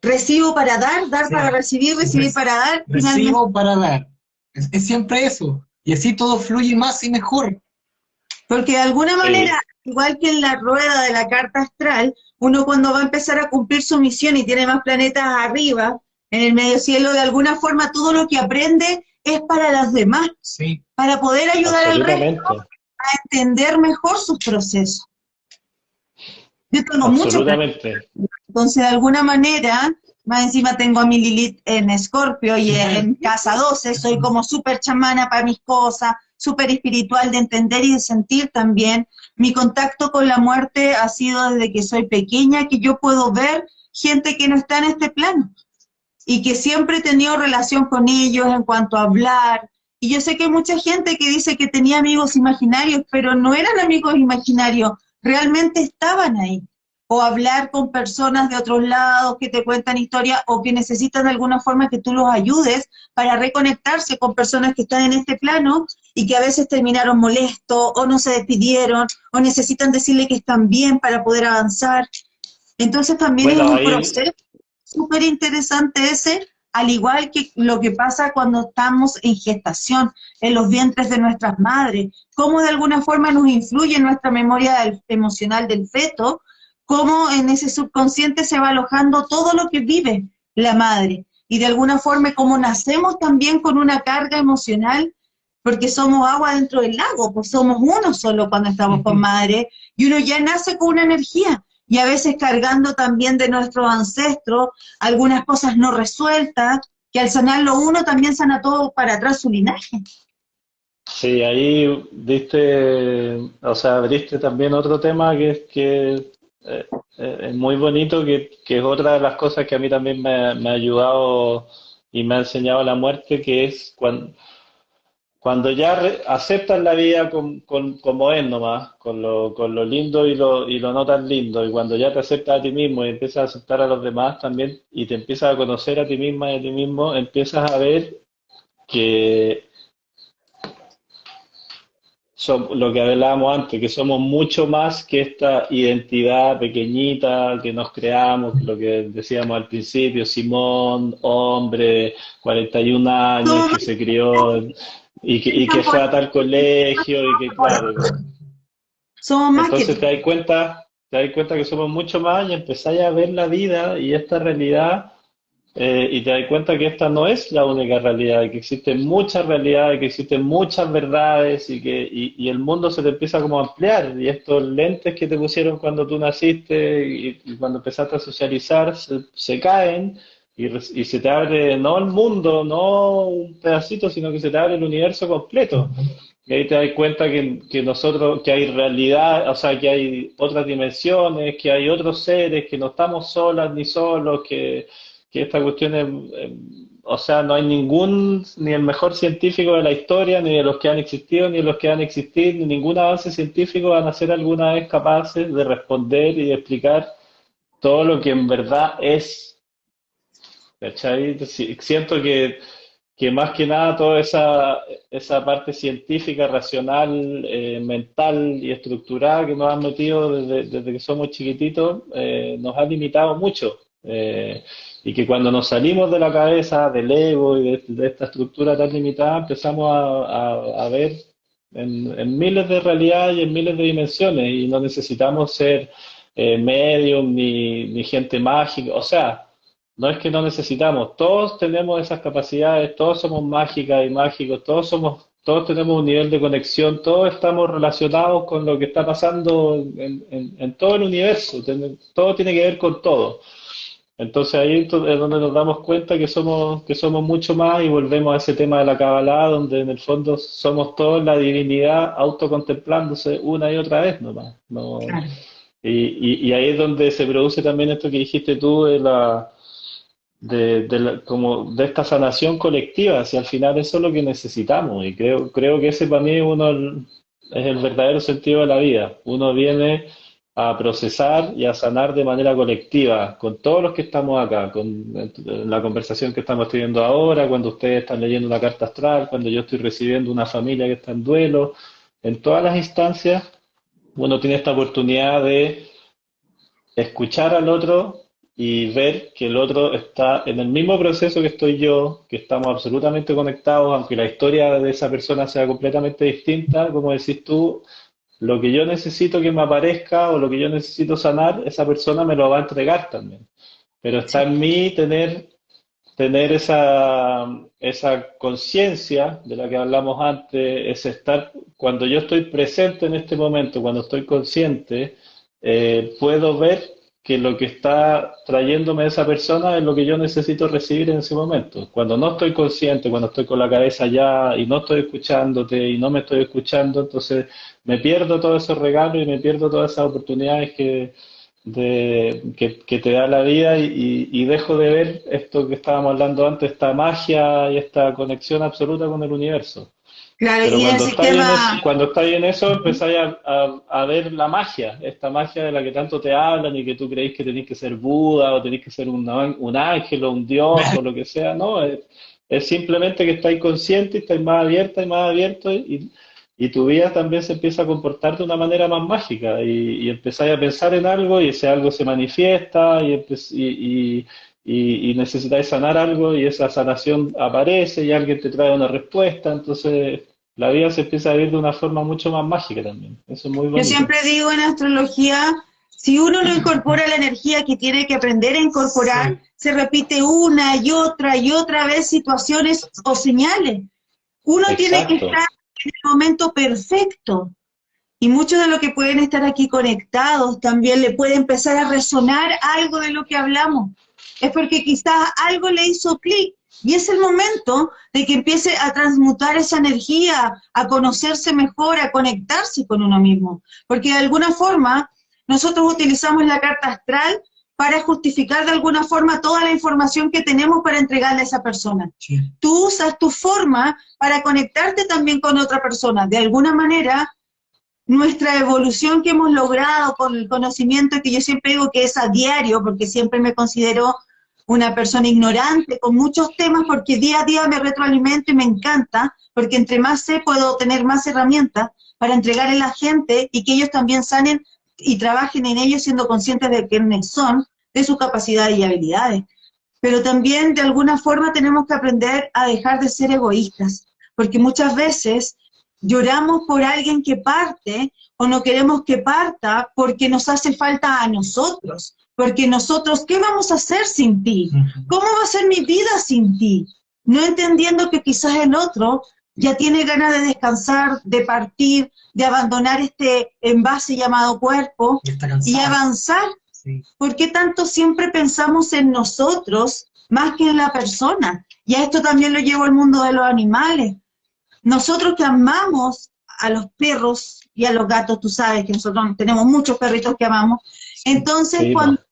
Recibo para dar, dar para sí. recibir, recibir Reci- para dar, finalmente. Recibo para dar. Es siempre eso. Y así todo fluye más y mejor. Porque de alguna manera, Sí, igual que en la rueda de la carta astral, uno cuando va a empezar a cumplir su misión y tiene más planetas arriba, en el medio cielo, de alguna forma todo lo que aprende es para los demás, Sí, para poder ayudar al resto absolutamente, a entender mejor sus procesos. Yo tengo mucho que absolutamente. entonces, de alguna manera, más encima tengo a mi Lilith en Escorpio y en casa 12 soy como súper chamana para mis cosas, súper espiritual de entender y de sentir también. Mi contacto con la muerte ha sido desde que soy pequeña, que yo puedo ver gente que no está en este plano y que siempre he tenido relación con ellos en cuanto a hablar. Y yo sé que hay mucha gente que dice que tenía amigos imaginarios, pero no eran amigos imaginarios, realmente estaban ahí. O hablar con personas de otros lados que te cuentan historias o que necesitan de alguna forma que tú los ayudes para reconectarse con personas que están en este plano y que a veces terminaron molestos o no se despidieron o necesitan decirle que están bien para poder avanzar. Entonces también es Bueno, un ahí proceso súper interesante ese, al igual que lo que pasa cuando estamos en gestación, en los vientres de nuestras madres, cómo de alguna forma nos influye en nuestra memoria emocional del feto, cómo en ese subconsciente se va alojando todo lo que vive la madre, y de alguna forma cómo nacemos también con una carga emocional, porque somos agua dentro del lago, pues somos uno solo cuando estamos con madre, y uno ya nace con una energía, y a veces cargando también de nuestros ancestros algunas cosas no resueltas, que al sanarlo uno también sana todo para atrás su linaje. sí, ahí diste, o sea, abriste también otro tema que es muy bonito, que es otra de las cosas que a mí también me ha ayudado y me ha enseñado la muerte, que es cuando ya aceptas la vida como es nomás, con lo lindo y lo no tan lindo, y cuando ya te aceptas a ti mismo y empiezas a aceptar a los demás también, y te empiezas a conocer a ti misma y a ti mismo, empiezas a ver que lo que hablábamos antes, que somos mucho más que esta identidad pequeñita que nos creamos, lo que decíamos al principio, Simón, hombre, 41 años, Somos que se crió y que fue a tal colegio y que, claro, somos más que entonces te das cuenta te das cuenta que somos mucho más y empezáis a ver la vida y esta realidad y te das cuenta que esta no es la única realidad, que existen muchas realidades, que existen muchas verdades y el mundo se te empieza como a ampliar y estos lentes que te pusieron cuando tú naciste y cuando empezaste a socializar se caen y se te abre no el mundo, no un pedacito, sino que se te abre el universo completo. Y ahí te das cuenta que nosotros, que hay realidad, o sea, que hay otras dimensiones, que hay otros seres, que no estamos solas ni solos, que esta cuestión es, o sea, no hay ningún, ni el mejor científico de la historia, ni de los que han existido, ni de los que van a existir, ni ningún avance científico van a ser alguna vez capaces de responder y de explicar todo lo que en verdad es. ¿Cachai? Siento que más que nada toda esa parte científica, racional, mental y estructurada que nos han metido desde que somos chiquititos, nos ha limitado mucho. Y que cuando nos salimos de la cabeza, del ego y de esta estructura tan limitada, empezamos a ver en miles de realidades y en miles de dimensiones y no necesitamos ser medium ni gente mágica, o sea, no es que no necesitamos, todos tenemos esas capacidades, todos somos mágicas y mágicos, todos tenemos un nivel de conexión, todos estamos relacionados con lo que está pasando en todo el universo, todo tiene que ver con todo. Entonces ahí es donde nos damos cuenta que somos mucho más y volvemos a ese tema de la Kabbalah, donde en el fondo somos todos la divinidad autocontemplándose una y otra vez nomás. No, Claro. y ahí es donde se produce también esto que dijiste tú como de esta sanación colectiva, si al final eso es lo que necesitamos y creo que ese para mí es el verdadero sentido de la vida. Uno viene a procesar y a sanar de manera colectiva con todos los que estamos acá, con la conversación que estamos teniendo ahora, cuando ustedes están leyendo una carta astral, cuando yo estoy recibiendo una familia que está en duelo, en todas las instancias uno tiene esta oportunidad de escuchar al otro y ver que el otro está en el mismo proceso que estoy yo, que estamos absolutamente conectados, aunque la historia de esa persona sea completamente distinta, como decís tú, lo que yo necesito que me aparezca o lo que yo necesito sanar, esa persona me lo va a entregar también. Pero está en mí tener esa conciencia de la que hablamos antes, es estar, cuando yo estoy presente en este momento, cuando estoy consciente, puedo ver que lo que está trayéndome esa persona es lo que yo necesito recibir en ese momento. Cuando no estoy consciente, cuando estoy con la cabeza allá y no estoy escuchándote y no me estoy escuchando, entonces me pierdo todos esos regalos y me pierdo todas esas oportunidades que te da la vida y dejo de ver esto que estábamos hablando antes, esta magia y esta conexión absoluta con el universo. Claro, Pero y el sistema, cuando estáis en eso, empezáis a ver la magia, esta magia de la que tanto te hablan y que tú creéis que tenéis que ser Buda o tenéis que ser un ángel o un dios o lo que sea, no, es simplemente que estáis conscientes, estáis más abierta y más abierto y tu vida también se empieza a comportar de una manera más mágica y empezáis a pensar en algo y ese algo se manifiesta y necesitáis sanar algo y esa sanación aparece y alguien te trae una respuesta, entonces la vida se empieza a vivir de una forma mucho más mágica también. Eso es muy yo bonito. siempre digo en astrología, si uno no incorpora la energía que tiene que aprender a incorporar, se repite una y otra vez situaciones o señales. Uno tiene que Exacto. estar en el momento perfecto. Y muchos de los que pueden estar aquí conectados también le puede empezar a resonar algo de lo que hablamos. Es porque quizás algo le hizo clic y es el momento de que empiece a transmutar esa energía, a conocerse mejor, a conectarse con uno mismo. Porque de alguna forma nosotros utilizamos la carta astral para justificar de alguna forma toda la información que tenemos para entregarle a esa persona. Sí. Tú usas tu forma para conectarte también con otra persona. De alguna manera, nuestra evolución que hemos logrado con el conocimiento, que yo siempre digo que es a diario, porque siempre me considero una persona ignorante con muchos temas, porque día a día me retroalimento y me encanta, porque entre más sé, puedo tener más herramientas para entregarle a la gente y que ellos también sanen y trabajen en ellos siendo conscientes de quiénes son, de sus capacidades y habilidades. Pero también, de alguna forma, tenemos que aprender a dejar de ser egoístas, porque muchas veces lloramos por alguien que parte o no queremos que parta porque nos hace falta a nosotros. Porque nosotros, ¿qué vamos a hacer sin ti? ¿Cómo va a ser mi vida sin ti? No entendiendo que quizás el otro ya tiene ganas de descansar, de partir, de abandonar este envase llamado cuerpo y avanzar. Sí. ¿Por qué tanto siempre pensamos en nosotros más que en la persona? Y a esto también lo llevo al mundo de los animales. Nosotros que amamos a los perros y a los gatos, tú sabes que nosotros tenemos muchos perritos que amamos, entonces Sí, cuando el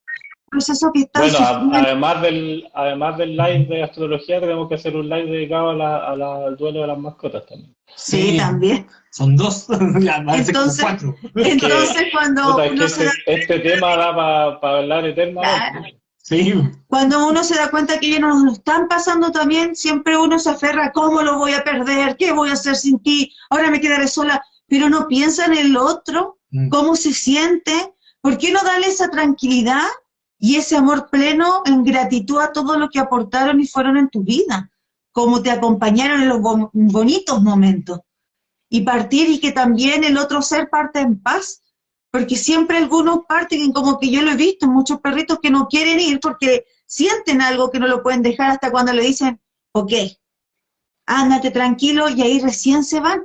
proceso que está bueno, sufriendo, además del live de astrología, tenemos que hacer un live dedicado al duelo de las mascotas también. sí, también. Son dos, ya parece como Entonces, cuatro. entonces cuando Puta, es que uno se da, este tema da para hablar eternamente. Sí, cuando uno se da cuenta que ellos nos lo están pasando también, siempre uno se aferra a cómo lo voy a perder, qué voy a hacer sin ti, ahora me quedaré sola, pero no piensa en el otro, cómo se siente, ¿por qué no darle esa tranquilidad y ese amor pleno en gratitud a todo lo que aportaron y fueron en tu vida, como te acompañaron en los bonitos momentos? Y partir y que también el otro ser parte en paz, porque siempre algunos parten, como que yo lo he visto, muchos perritos que no quieren ir porque sienten algo que no lo pueden dejar hasta cuando le dicen, ok, ándate tranquilo, y ahí recién se van.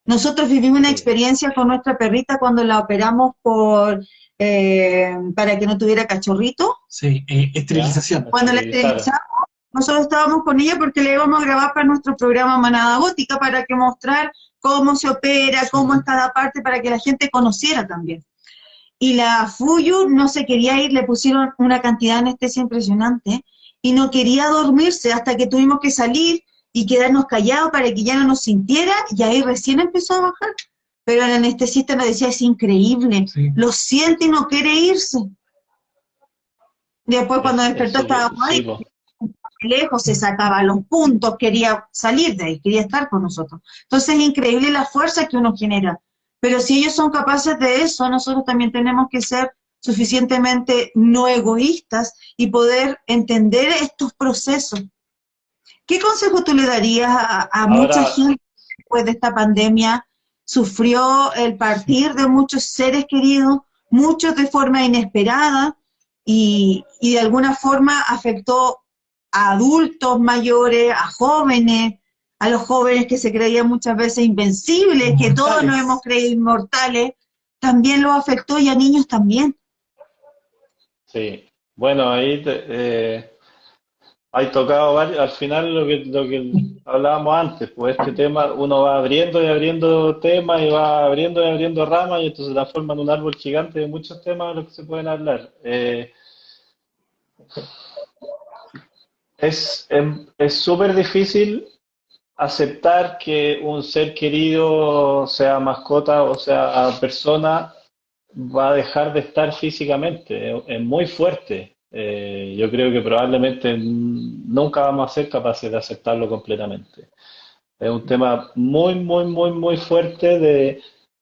Nosotros vivimos una experiencia con nuestra perrita cuando la operamos para que no tuviera cachorrito. sí, esterilización. Cuando la esterilizamos, nosotros estábamos con ella porque le íbamos a grabar para nuestro programa Manada Gótica para que mostrar cómo se opera, cómo es cada parte, para que la gente conociera también. Y la Fuyu no se quería ir, le pusieron una cantidad de anestesia impresionante y no quería dormirse hasta que tuvimos que salir y quedarnos callados para que ya no nos sintiera, y ahí recién empezó a bajar. Pero el anestesista nos decía, es increíble, Sí. lo siente y no quiere irse. Después cuando despertó estábamos ahí, lejos, se sacaba los puntos, quería salir de ahí, quería estar con nosotros. Entonces es increíble la fuerza que uno genera. Pero si ellos son capaces de eso, nosotros también tenemos que ser suficientemente no egoístas y poder entender estos procesos. ¿Qué consejo tú le darías a mucha gente que después de esta pandemia sufrió el partir de muchos seres queridos, muchos de forma inesperada y de alguna forma afectó a adultos mayores, a jóvenes, a los jóvenes que se creían muchas veces invencibles, que todos nos hemos creído inmortales, también los afectó, y a niños también? Sí, bueno, ahí hay tocado varios, al final lo que hablábamos antes, pues este tema uno va abriendo y abriendo temas y va abriendo y abriendo ramas y entonces se transforma en un árbol gigante de muchos temas de los que se pueden hablar. Es súper difícil aceptar que un ser querido, sea mascota o sea persona, va a dejar de estar físicamente. Es muy fuerte. Yo creo que probablemente nunca vamos a ser capaces de aceptarlo completamente. Es un tema muy, muy, muy, muy fuerte de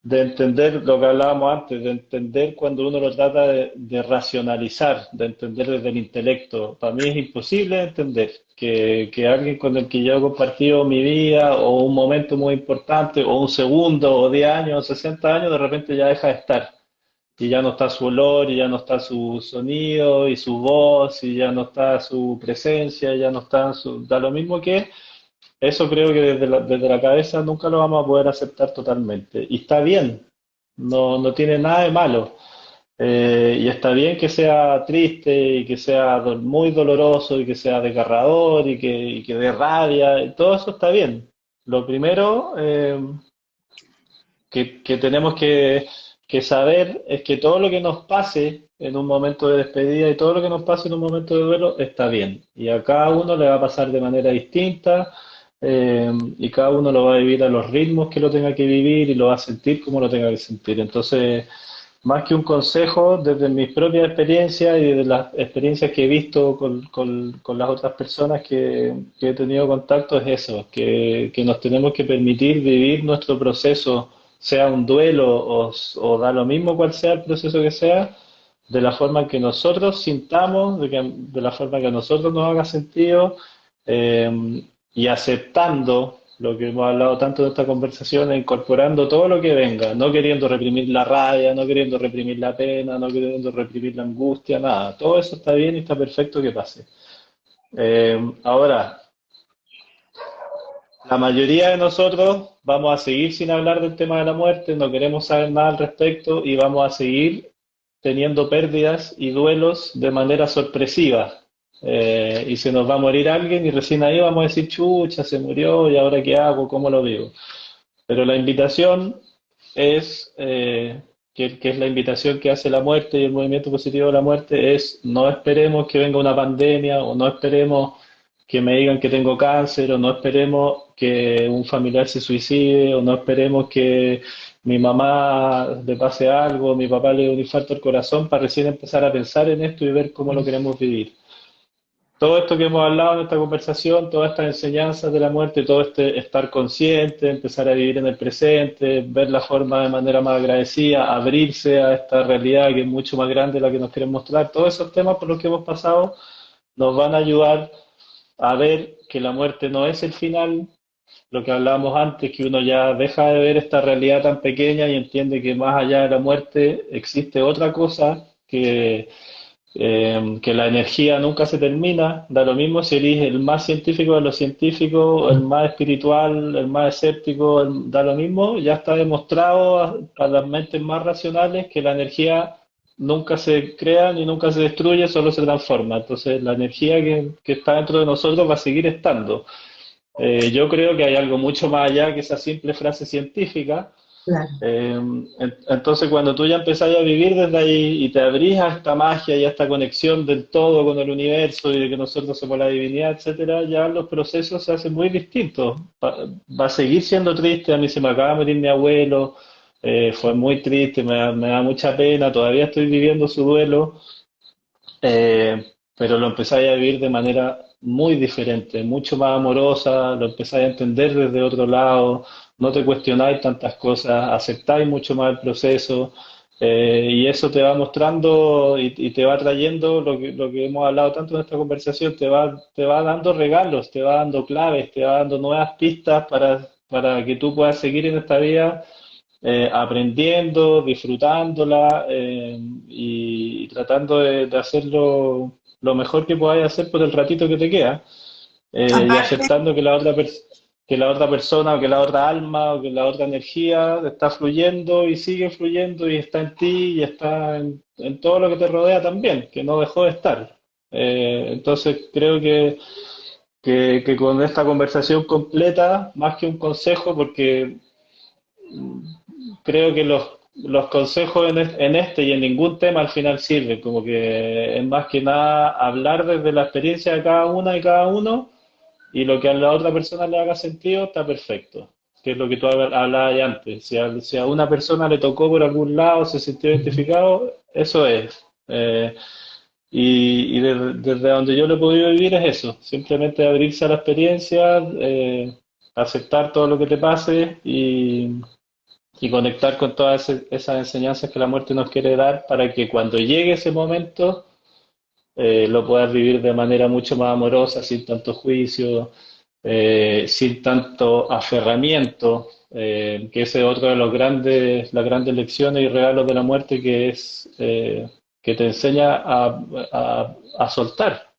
entender lo que hablábamos antes, de entender cuando uno lo trata de racionalizar, de entender desde el intelecto. Para mí es imposible entender que alguien con el que yo he compartido mi vida o un momento muy importante o un segundo o 10 años o 60 años de repente ya deja de estar. Y ya no está su olor, y ya no está su sonido y su voz, y ya no está su presencia, ya no está su... Da lo mismo que eso, creo que desde la cabeza nunca lo vamos a poder aceptar totalmente. Y está bien, no tiene nada de malo. Y está bien que sea triste y que sea muy doloroso y que sea desgarrador y que dé rabia, y todo eso está bien. Lo primero que tenemos que saber es que todo lo que nos pase en un momento de despedida y todo lo que nos pase en un momento de duelo está bien. Y a cada uno le va a pasar de manera distinta, y cada uno lo va a vivir a los ritmos que lo tenga que vivir y lo va a sentir como lo tenga que sentir. Entonces, más que un consejo, desde mis propias experiencias y de las experiencias que he visto con las otras personas que he tenido contacto, es eso, que nos tenemos que permitir vivir nuestro proceso, sea un duelo o da lo mismo cuál sea el proceso que sea, de la forma que nosotros sintamos, de la forma que a nosotros nos haga sentido, y aceptando lo que hemos hablado tanto en esta conversación, incorporando todo lo que venga, no queriendo reprimir la rabia, no queriendo reprimir la pena, no queriendo reprimir la angustia, nada. Todo eso está bien y está perfecto que pase. Ahora, la mayoría de nosotros vamos a seguir sin hablar del tema de la muerte, no queremos saber nada al respecto y vamos a seguir teniendo pérdidas y duelos de manera sorpresiva. Y se nos va a morir alguien y recién ahí vamos a decir, chucha, se murió y ahora qué hago, cómo lo vivo. Pero la invitación es, que es la invitación que hace la muerte y el movimiento positivo de la muerte, es no esperemos que venga una pandemia o no esperemos que me digan que tengo cáncer o no esperemos que un familiar se suicide o no esperemos que mi mamá le pase algo, mi papá le dé un infarto al corazón para recién empezar a pensar en esto y ver cómo lo queremos vivir. Todo esto que hemos hablado en esta conversación, todas estas enseñanzas de la muerte, todo este estar consciente, empezar a vivir en el presente, ver la forma de manera más agradecida, abrirse a esta realidad que es mucho más grande de la que nos quieren mostrar, todos esos temas por los que hemos pasado nos van a ayudar a ver que la muerte no es el final, lo que hablábamos antes, que uno ya deja de ver esta realidad tan pequeña y entiende que más allá de la muerte existe otra cosa que la energía nunca se termina, da lo mismo si eres el más científico de los científicos, el más espiritual, el más escéptico, da lo mismo, ya está demostrado a las mentes más racionales que la energía nunca se crea ni nunca se destruye, solo se transforma. Entonces la energía que está dentro de nosotros va a seguir estando. Yo creo que hay algo mucho más allá que esa simple frase científica. Claro. Entonces cuando tú ya empezás a vivir desde ahí y te abrís a esta magia y a esta conexión del todo con el universo y de que nosotros somos la divinidad, etcétera, ya los procesos se hacen muy distintos. Va a seguir siendo triste, a mí se me acaba de morir mi abuelo, fue muy triste, me da mucha pena, todavía estoy viviendo su duelo, pero lo empezáis a vivir de manera muy diferente, mucho más amorosa, lo empezáis a entender desde otro lado, no te cuestionáis tantas cosas, aceptáis mucho más el proceso, y eso te va mostrando y te va trayendo lo que hemos hablado tanto en esta conversación, te va dando regalos, te va dando claves, te va dando nuevas pistas para que tú puedas seguir en esta vida aprendiendo, disfrutándola y tratando de hacerlo lo mejor que podáis hacer por el ratito que te queda y Aparte, aceptando que que la otra persona o que la otra alma o que la otra energía está fluyendo y sigue fluyendo y está en ti y está en todo lo que te rodea también, que no dejó de estar. Entonces creo que con esta conversación completa, más que un consejo, porque creo que los consejos en este y en ningún tema al final sirven, como que es más que nada hablar desde la experiencia de cada una y cada uno y lo que a la otra persona le haga sentido está perfecto, que es lo que tú hablabas antes. Si a una persona le tocó por algún lado, se sintió identificado, eso es. Y desde donde yo lo he podido vivir es eso, simplemente abrirse a la experiencia, aceptar todo lo que te pase y conectar con todas esas enseñanzas que la muerte nos quiere dar para que cuando llegue ese momento lo puedas vivir de manera mucho más amorosa, sin tanto juicio, sin tanto aferramiento, que ese es otro de las grandes lecciones y regalos de la muerte, que es que te enseña a soltar,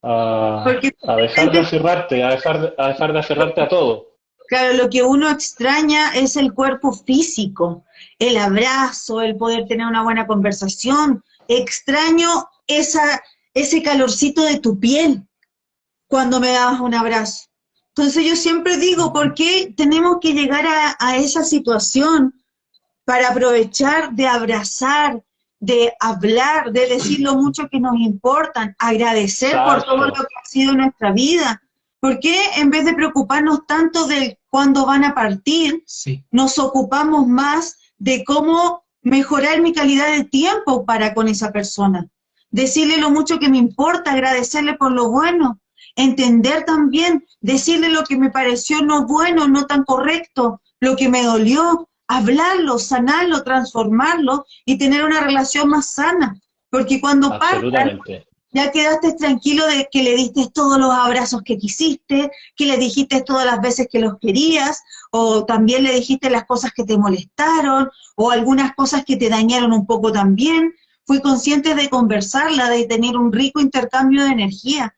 porque a dejar de aferrarte, a dejar de aferrarte a todo. claro, lo que uno extraña es el cuerpo físico, el abrazo, el poder tener una buena conversación. Extraño ese calorcito de tu piel cuando me dabas un abrazo. Entonces yo siempre digo, ¿por qué tenemos que llegar a esa situación para aprovechar de abrazar, de hablar, de decir lo mucho que nos importan, agradecer por todo lo Exacto. que ha sido nuestra vida? ¿Por qué en vez de preocuparnos tanto de cuándo van a partir, Sí. nos ocupamos más de cómo mejorar mi calidad de tiempo para con esa persona? Decirle lo mucho que me importa, agradecerle por lo bueno, entender también, decirle lo que me pareció no bueno, no tan correcto, lo que me dolió, hablarlo, sanarlo, transformarlo y tener una relación más sana. Porque cuando partan, Absolutamente. Ya quedaste tranquilo de que le diste todos los abrazos que quisiste, que le dijiste todas las veces que los querías, o también le dijiste las cosas que te molestaron, o algunas cosas que te dañaron un poco también. Fui consciente de conversarla, de tener un rico intercambio de energía.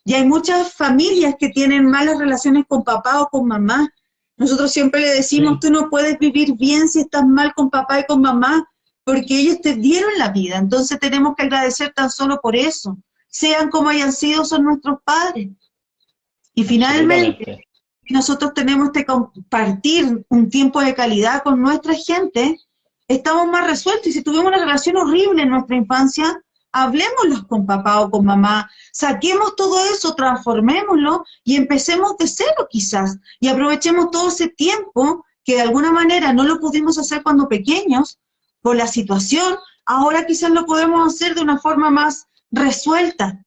Y hay muchas familias que tienen malas relaciones con papá o con mamá. Nosotros siempre le decimos, tú no puedes vivir bien si estás mal con papá y con mamá, porque ellos te dieron la vida. Entonces tenemos que agradecer tan solo por eso. Sean como hayan sido, son nuestros padres. Y finalmente, Absolutamente. nosotros tenemos que compartir un tiempo de calidad con nuestra gente, estamos más resueltos. Y si tuvimos una relación horrible en nuestra infancia, hablemoslo con papá o con mamá, saquemos todo eso, transformémoslo y empecemos de cero quizás. Y aprovechemos todo ese tiempo que de alguna manera no lo pudimos hacer cuando pequeños, por la situación, ahora quizás lo podemos hacer de una forma más resuelta.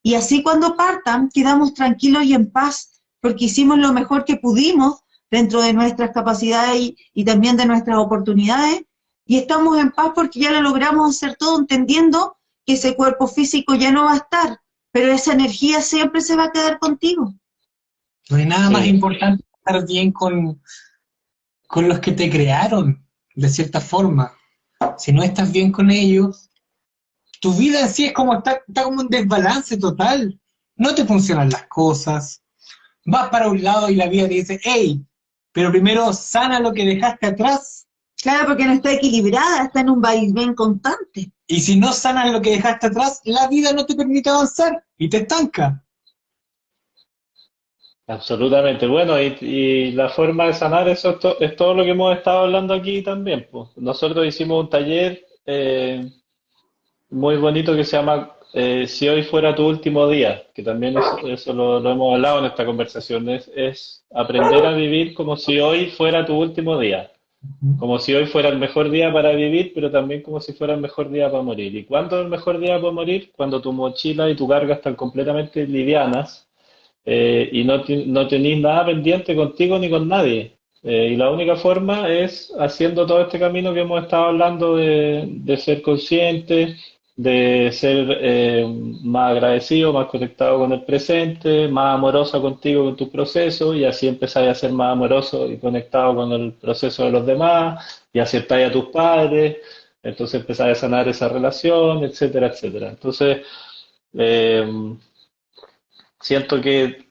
Y así cuando partan, quedamos tranquilos y en paz, porque hicimos lo mejor que pudimos dentro de nuestras capacidades y también de nuestras oportunidades, y estamos en paz porque ya lo logramos hacer todo, entendiendo que ese cuerpo físico ya no va a estar, pero esa energía siempre se va a quedar contigo. No hay nada Sí. más importante que estar bien con los que te crearon, de cierta forma. Si no estás bien con ellos, tu vida en sí es como está como un desbalance total. No te funcionan las cosas. Vas para un lado y la vida te dice, hey, pero primero sana lo que dejaste atrás. Claro, porque no está equilibrada, está en un vaivén constante. Y si no sanas lo que dejaste atrás, la vida no te permite avanzar y te estanca. Absolutamente. Bueno, y la forma de sanar eso es todo lo que hemos estado hablando aquí también, pues. Nosotros hicimos un taller muy bonito que se llama Si hoy fuera tu último día, que también eso lo hemos hablado en esta conversación, es aprender a vivir como si hoy fuera tu último día, como si hoy fuera el mejor día para vivir, pero también como si fuera el mejor día para morir. ¿Y cuándo es el mejor día para morir? Cuando tu mochila y tu carga están completamente livianas y no tenéis nada pendiente contigo ni con nadie. Y la única forma es haciendo todo este camino que hemos estado hablando de ser consciente, de ser más agradecido, más conectado con el presente, más amoroso contigo, con tus procesos, y así empezáis a ser más amoroso y conectado con el proceso de los demás, y aceptáis a tus padres, entonces empezáis a sanar esa relación, etcétera, etcétera. Entonces, eh, siento que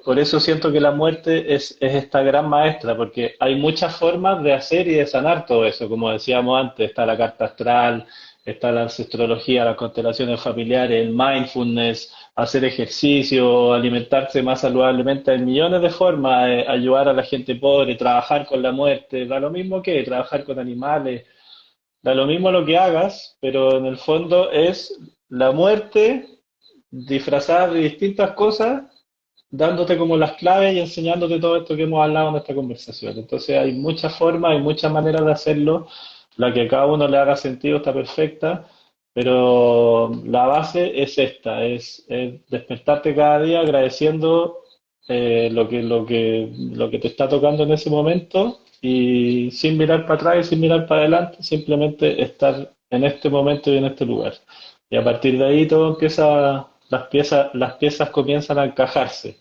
por eso siento que la muerte es esta gran maestra, porque hay muchas formas de hacer y de sanar todo eso, como decíamos antes, está la carta astral, está la ancestrología, las constelaciones familiares, el mindfulness, hacer ejercicio, alimentarse más saludablemente, hay millones de formas, ayudar a la gente pobre, trabajar con la muerte, da lo mismo que trabajar con animales, da lo mismo lo que hagas, pero en el fondo es la muerte disfrazada de distintas cosas, dándote como las claves y enseñándote todo esto que hemos hablado en esta conversación. Entonces hay muchas formas, hay muchas maneras de hacerlo, la que a cada uno le haga sentido está perfecta, pero la base es esta, es despertarte cada día agradeciendo lo que te está tocando en ese momento y sin mirar para atrás y sin mirar para adelante, simplemente estar en este momento y en este lugar. Y a partir de ahí todo empieza, las piezas comienzan a encajarse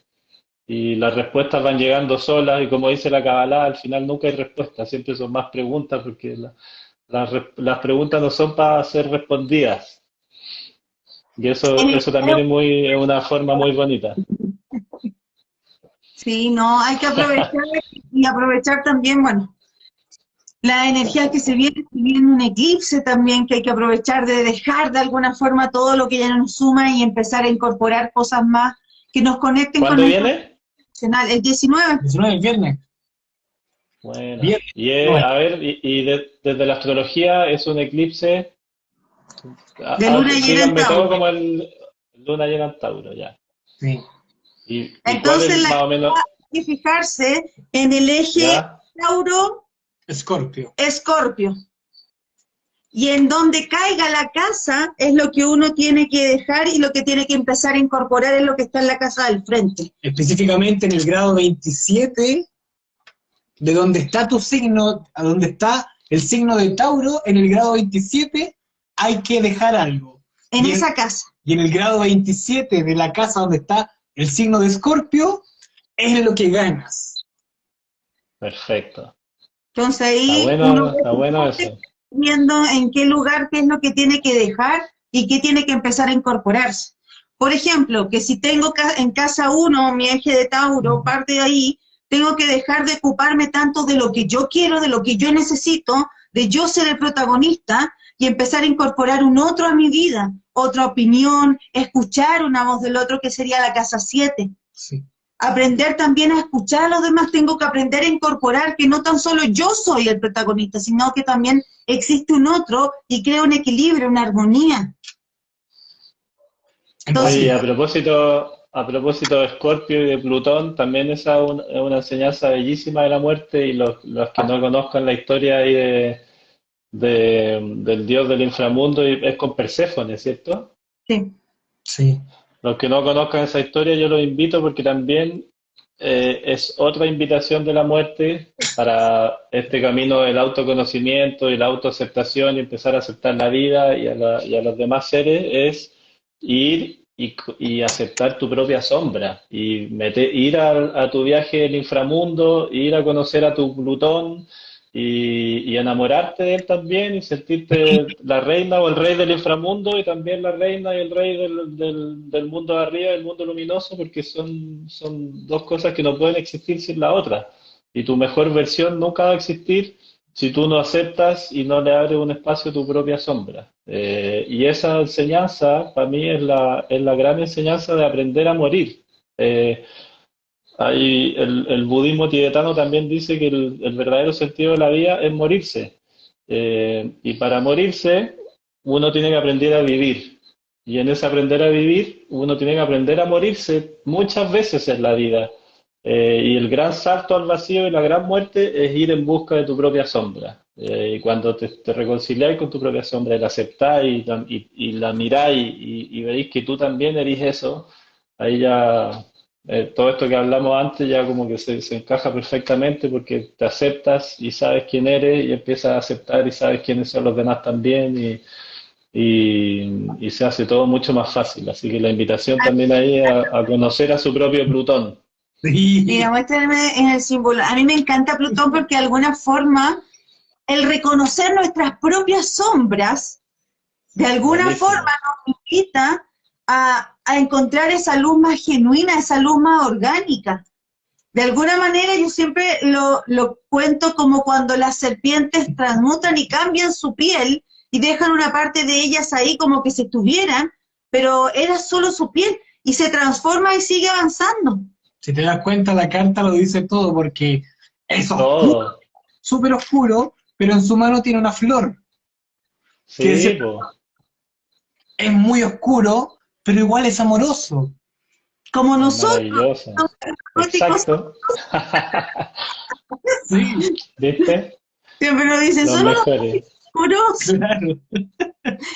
y las respuestas van llegando solas y como dice la Kabbalah, al final nunca hay respuestas, siempre son más preguntas porque las preguntas no son para ser respondidas. Y eso también es una forma muy bonita. Sí, no, hay que aprovechar y aprovechar también, bueno, la energía que se viene un eclipse también, que hay que aprovechar de dejar de alguna forma todo lo que ya no nos suma y empezar a incorporar cosas más que nos conecten con ¿Cuándo nuestro viene? emocional. El 19, 19 el viernes. Bueno, Viernes. y a ver, desde la astrología es un eclipse. de luna llena en Díganme todo Tauro. como el luna llena en Tauro, ya. Sí. ¿Y cuál Entonces es la más o menos? hay que fijarse en el eje Ya, Tauro-Escorpio. Y en donde caiga la casa es lo que uno tiene que dejar y lo que tiene que empezar a incorporar es lo que está en la casa del frente. Específicamente en el grado 27, de donde está tu signo, a donde está el signo de Tauro, en el grado 27, hay que dejar algo. en Y en, esa casa. y en el grado 27 de la casa donde está el signo de Escorpio, es lo que ganas. Perfecto. Entonces ahí uno Está bueno eso. viendo en qué lugar, qué es lo que tiene que dejar y qué tiene que empezar a incorporarse. Por ejemplo, que si tengo en casa 1 mi eje de Tauro, parte de ahí, tengo que dejar de ocuparme tanto de lo que yo quiero, de lo que yo necesito, de yo ser el protagonista y empezar a incorporar un otro a mi vida, otra opinión, escuchar una voz del otro, que sería la casa 7. Sí. Aprender también a escuchar a los demás, tengo que aprender a incorporar que no tan solo yo soy el protagonista, sino que también existe un otro y crea un equilibrio, una armonía. Entonces, Oye, a propósito de Escorpio y de Plutón, también esa es una enseñanza bellísima de la muerte, y los que no conozcan la historia ahí del dios del inframundo, es con Perséfone, ¿cierto? sí. Sí. Los que no conozcan esa historia, yo los invito porque también es otra invitación de la muerte para este camino del autoconocimiento y la autoaceptación, y empezar a aceptar la vida y a los demás seres, es ir y aceptar tu propia sombra, y ir a tu viaje al inframundo, ir a conocer a tu Plutón, y enamorarte de él también, y sentirte la reina o el rey del inframundo, y también la reina y el rey del mundo de arriba, del mundo luminoso, porque son dos cosas que no pueden existir sin la otra. Y tu mejor versión nunca va a existir si tú no aceptas y no le abres un espacio a tu propia sombra. Y esa enseñanza, para mí, es la gran enseñanza de aprender a morir. El budismo tibetano también dice que el verdadero sentido de la vida es morirse. Y para morirse, uno tiene que aprender a vivir. Y en ese aprender a vivir, uno tiene que aprender a morirse muchas veces en la vida. Y el gran salto al vacío y la gran muerte es ir en busca de tu propia sombra. Y cuando te reconciliáis con tu propia sombra y la aceptáis y la miráis y veis que tú también eres eso, ahí ya todo esto que hablamos antes ya como que se encaja perfectamente, porque te aceptas y sabes quién eres, y empiezas a aceptar y sabes quiénes son los demás también, y se hace todo mucho más fácil. Así que la invitación también ahí a conocer a su propio Plutón. Sí. Mira, muéstrame en el símbolo. A mí me encanta Plutón porque de alguna forma el reconocer nuestras propias sombras, de alguna Buenísimo. forma nos invita a encontrar esa luz más genuina, esa luz más orgánica. De alguna manera yo siempre lo cuento como cuando las serpientes transmutan y cambian su piel y dejan una parte de ellas ahí como que se estuvieran, pero era solo su piel y se transforma y sigue avanzando. Si te das cuenta, la carta lo dice todo, porque es oscuro, Todo. súper oscuro, pero en su mano tiene una flor. Sí, po. Es muy oscuro, pero igual es amoroso. Como Es nosotros, maravillosa. góticos, Exacto. Sí, ¿Viste? siempre nos dicen, Los son unos mejores. oscuros. claro.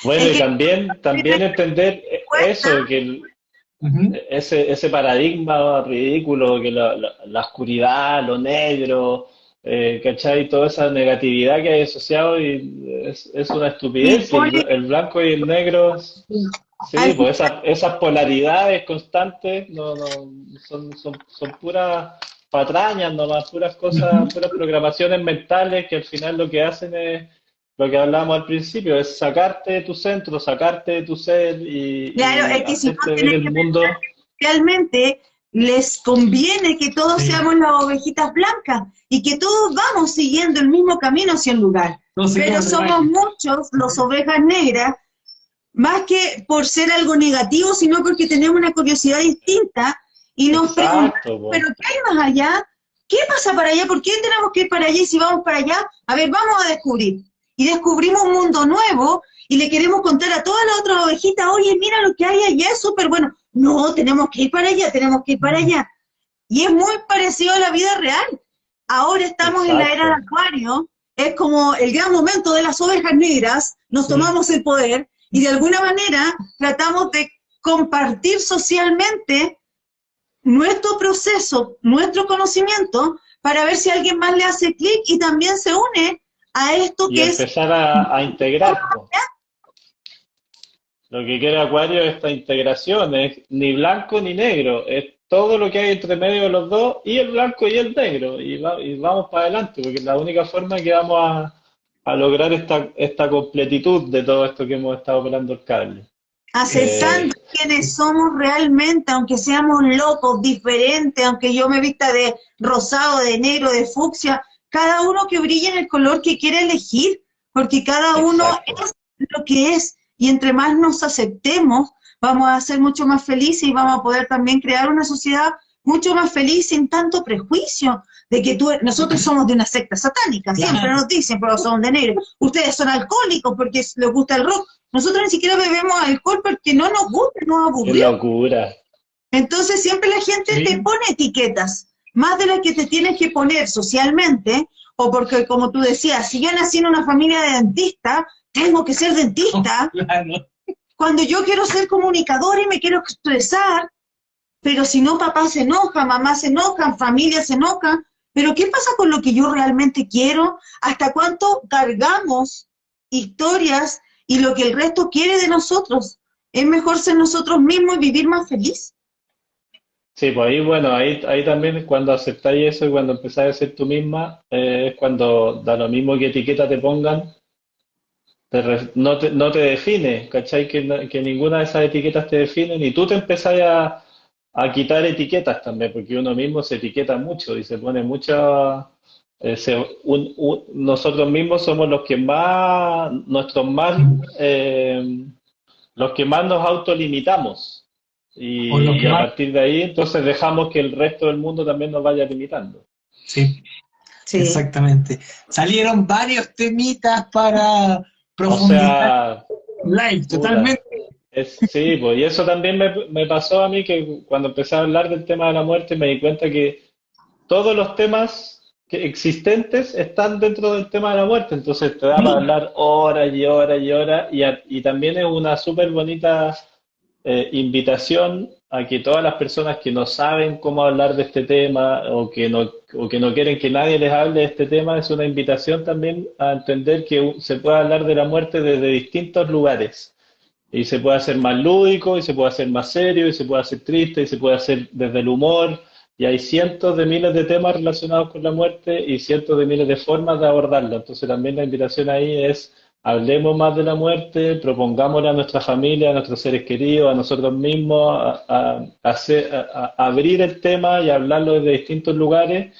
Bueno, Es y que también entender eso, que Ujú. ese paradigma ridículo, que la oscuridad, lo negro, ¿cachai? Toda esa negatividad que hay asociado, y es una estupidez. Y el blanco y el negro, sí, al pues esas polaridades constantes son puras patrañas nomás, puras cosas, puras programaciones mentales, que al final lo que hacen es lo que hablábamos al principio, es sacarte de tu centro, sacarte de tu ser, Claro, y es que si no hacerte ver tienes el que mundo. realmente les conviene que todos Sí. seamos las ovejitas blancas y que todos vamos siguiendo el mismo camino hacia el lugar. Todos se Pero quedan somos rebaño. muchos los ovejas negras, más que por ser algo negativo, sino porque tenemos una curiosidad distinta y nos preguntamos, Exacto, po. ¿pero qué hay más allá? ¿Qué pasa para allá? ¿Por qué tenemos que ir para allá? Y si vamos para allá, a ver, vamos a descubrir. Y descubrimos un mundo nuevo y le queremos contar a todas las otras ovejitas, oye, mira lo que hay allá, es súper bueno. No, tenemos que ir para allá, tenemos que ir para allá. Y es muy parecido a la vida real. Ahora estamos en la era de Exacto. Acuario, es como el gran momento de las ovejas negras, nos Sí. tomamos el poder y de alguna manera tratamos de compartir socialmente nuestro proceso, nuestro conocimiento, para ver si alguien más le hace clic y también se une a esto Y que es empezar a integrar, po. Lo que quiere Acuario es esta integración, es ni blanco ni negro, es todo lo que hay entre medio de los dos, y el blanco y el negro, y vamos para adelante, porque es la única forma que vamos a lograr esta completitud de todo esto que hemos estado operando el cable. Aceptando quienes somos realmente, aunque seamos locos, diferentes, aunque yo me vista de rosado, de negro, de fucsia, cada uno que brille en el color que quiere elegir, porque cada uno Exacto. es lo que es, y entre más nos aceptemos, vamos a ser mucho más felices y vamos a poder también crear una sociedad mucho más feliz sin tanto prejuicio de que nosotros somos de una secta satánica, siempre nos dicen, pero somos de negro, ustedes son alcohólicos porque les gusta el rock. Nosotros ni siquiera bebemos alcohol porque no nos gusta, nos ¡Qué aburrió. locura! Entonces siempre la gente Sí. te pone etiquetas, más de las que te tienes que poner socialmente, o porque, como tú decías, si yo nací en una familia de dentistas, tengo que ser dentista, Claro. cuando yo quiero ser comunicador y me quiero expresar, pero si no, papá se enoja, mamá se enoja, familia se enoja, pero ¿qué pasa con lo que yo realmente quiero? ¿Hasta cuánto cargamos historias y lo que el resto quiere de nosotros? Es mejor ser nosotros mismos y vivir más feliz. Sí, pues ahí, bueno, ahí también cuando aceptáis eso y cuando empezáis a ser tú misma, es cuando da lo mismo que etiqueta te pongan, no te define, ¿cachai? Que ninguna de esas etiquetas te define, y tú te empezás a quitar etiquetas también, porque uno mismo se etiqueta mucho y se pone mucha... nosotros mismos somos los que más, los que más nos autolimitamos. O lo Y que a más. partir de ahí, entonces dejamos que el resto del mundo también nos vaya limitando. Sí, Sí. exactamente. Salieron varios temitas para O profundizar sea, en live, puta, totalmente. sí, pues, y eso también me pasó a mí, que cuando empecé a hablar del tema de la muerte me di cuenta que todos los temas existentes están dentro del tema de la muerte, entonces te da para hablar horas y horas y horas, y también es una súper bonita invitación a que todas las personas que no saben cómo hablar de este tema, o que no quieren que nadie les hable de este tema, es una invitación también a entender que se puede hablar de la muerte desde distintos lugares. Y se puede hacer más lúdico, y se puede hacer más serio, y se puede hacer triste, y se puede hacer desde el humor. Y hay cientos de miles de temas relacionados con la muerte y cientos de miles de formas de abordarla. Entonces también la invitación ahí es: hablemos más de la muerte, propongámosle a nuestra familia, a nuestros seres queridos, a nosotros mismos, a abrir el tema y hablarlo desde distintos lugares,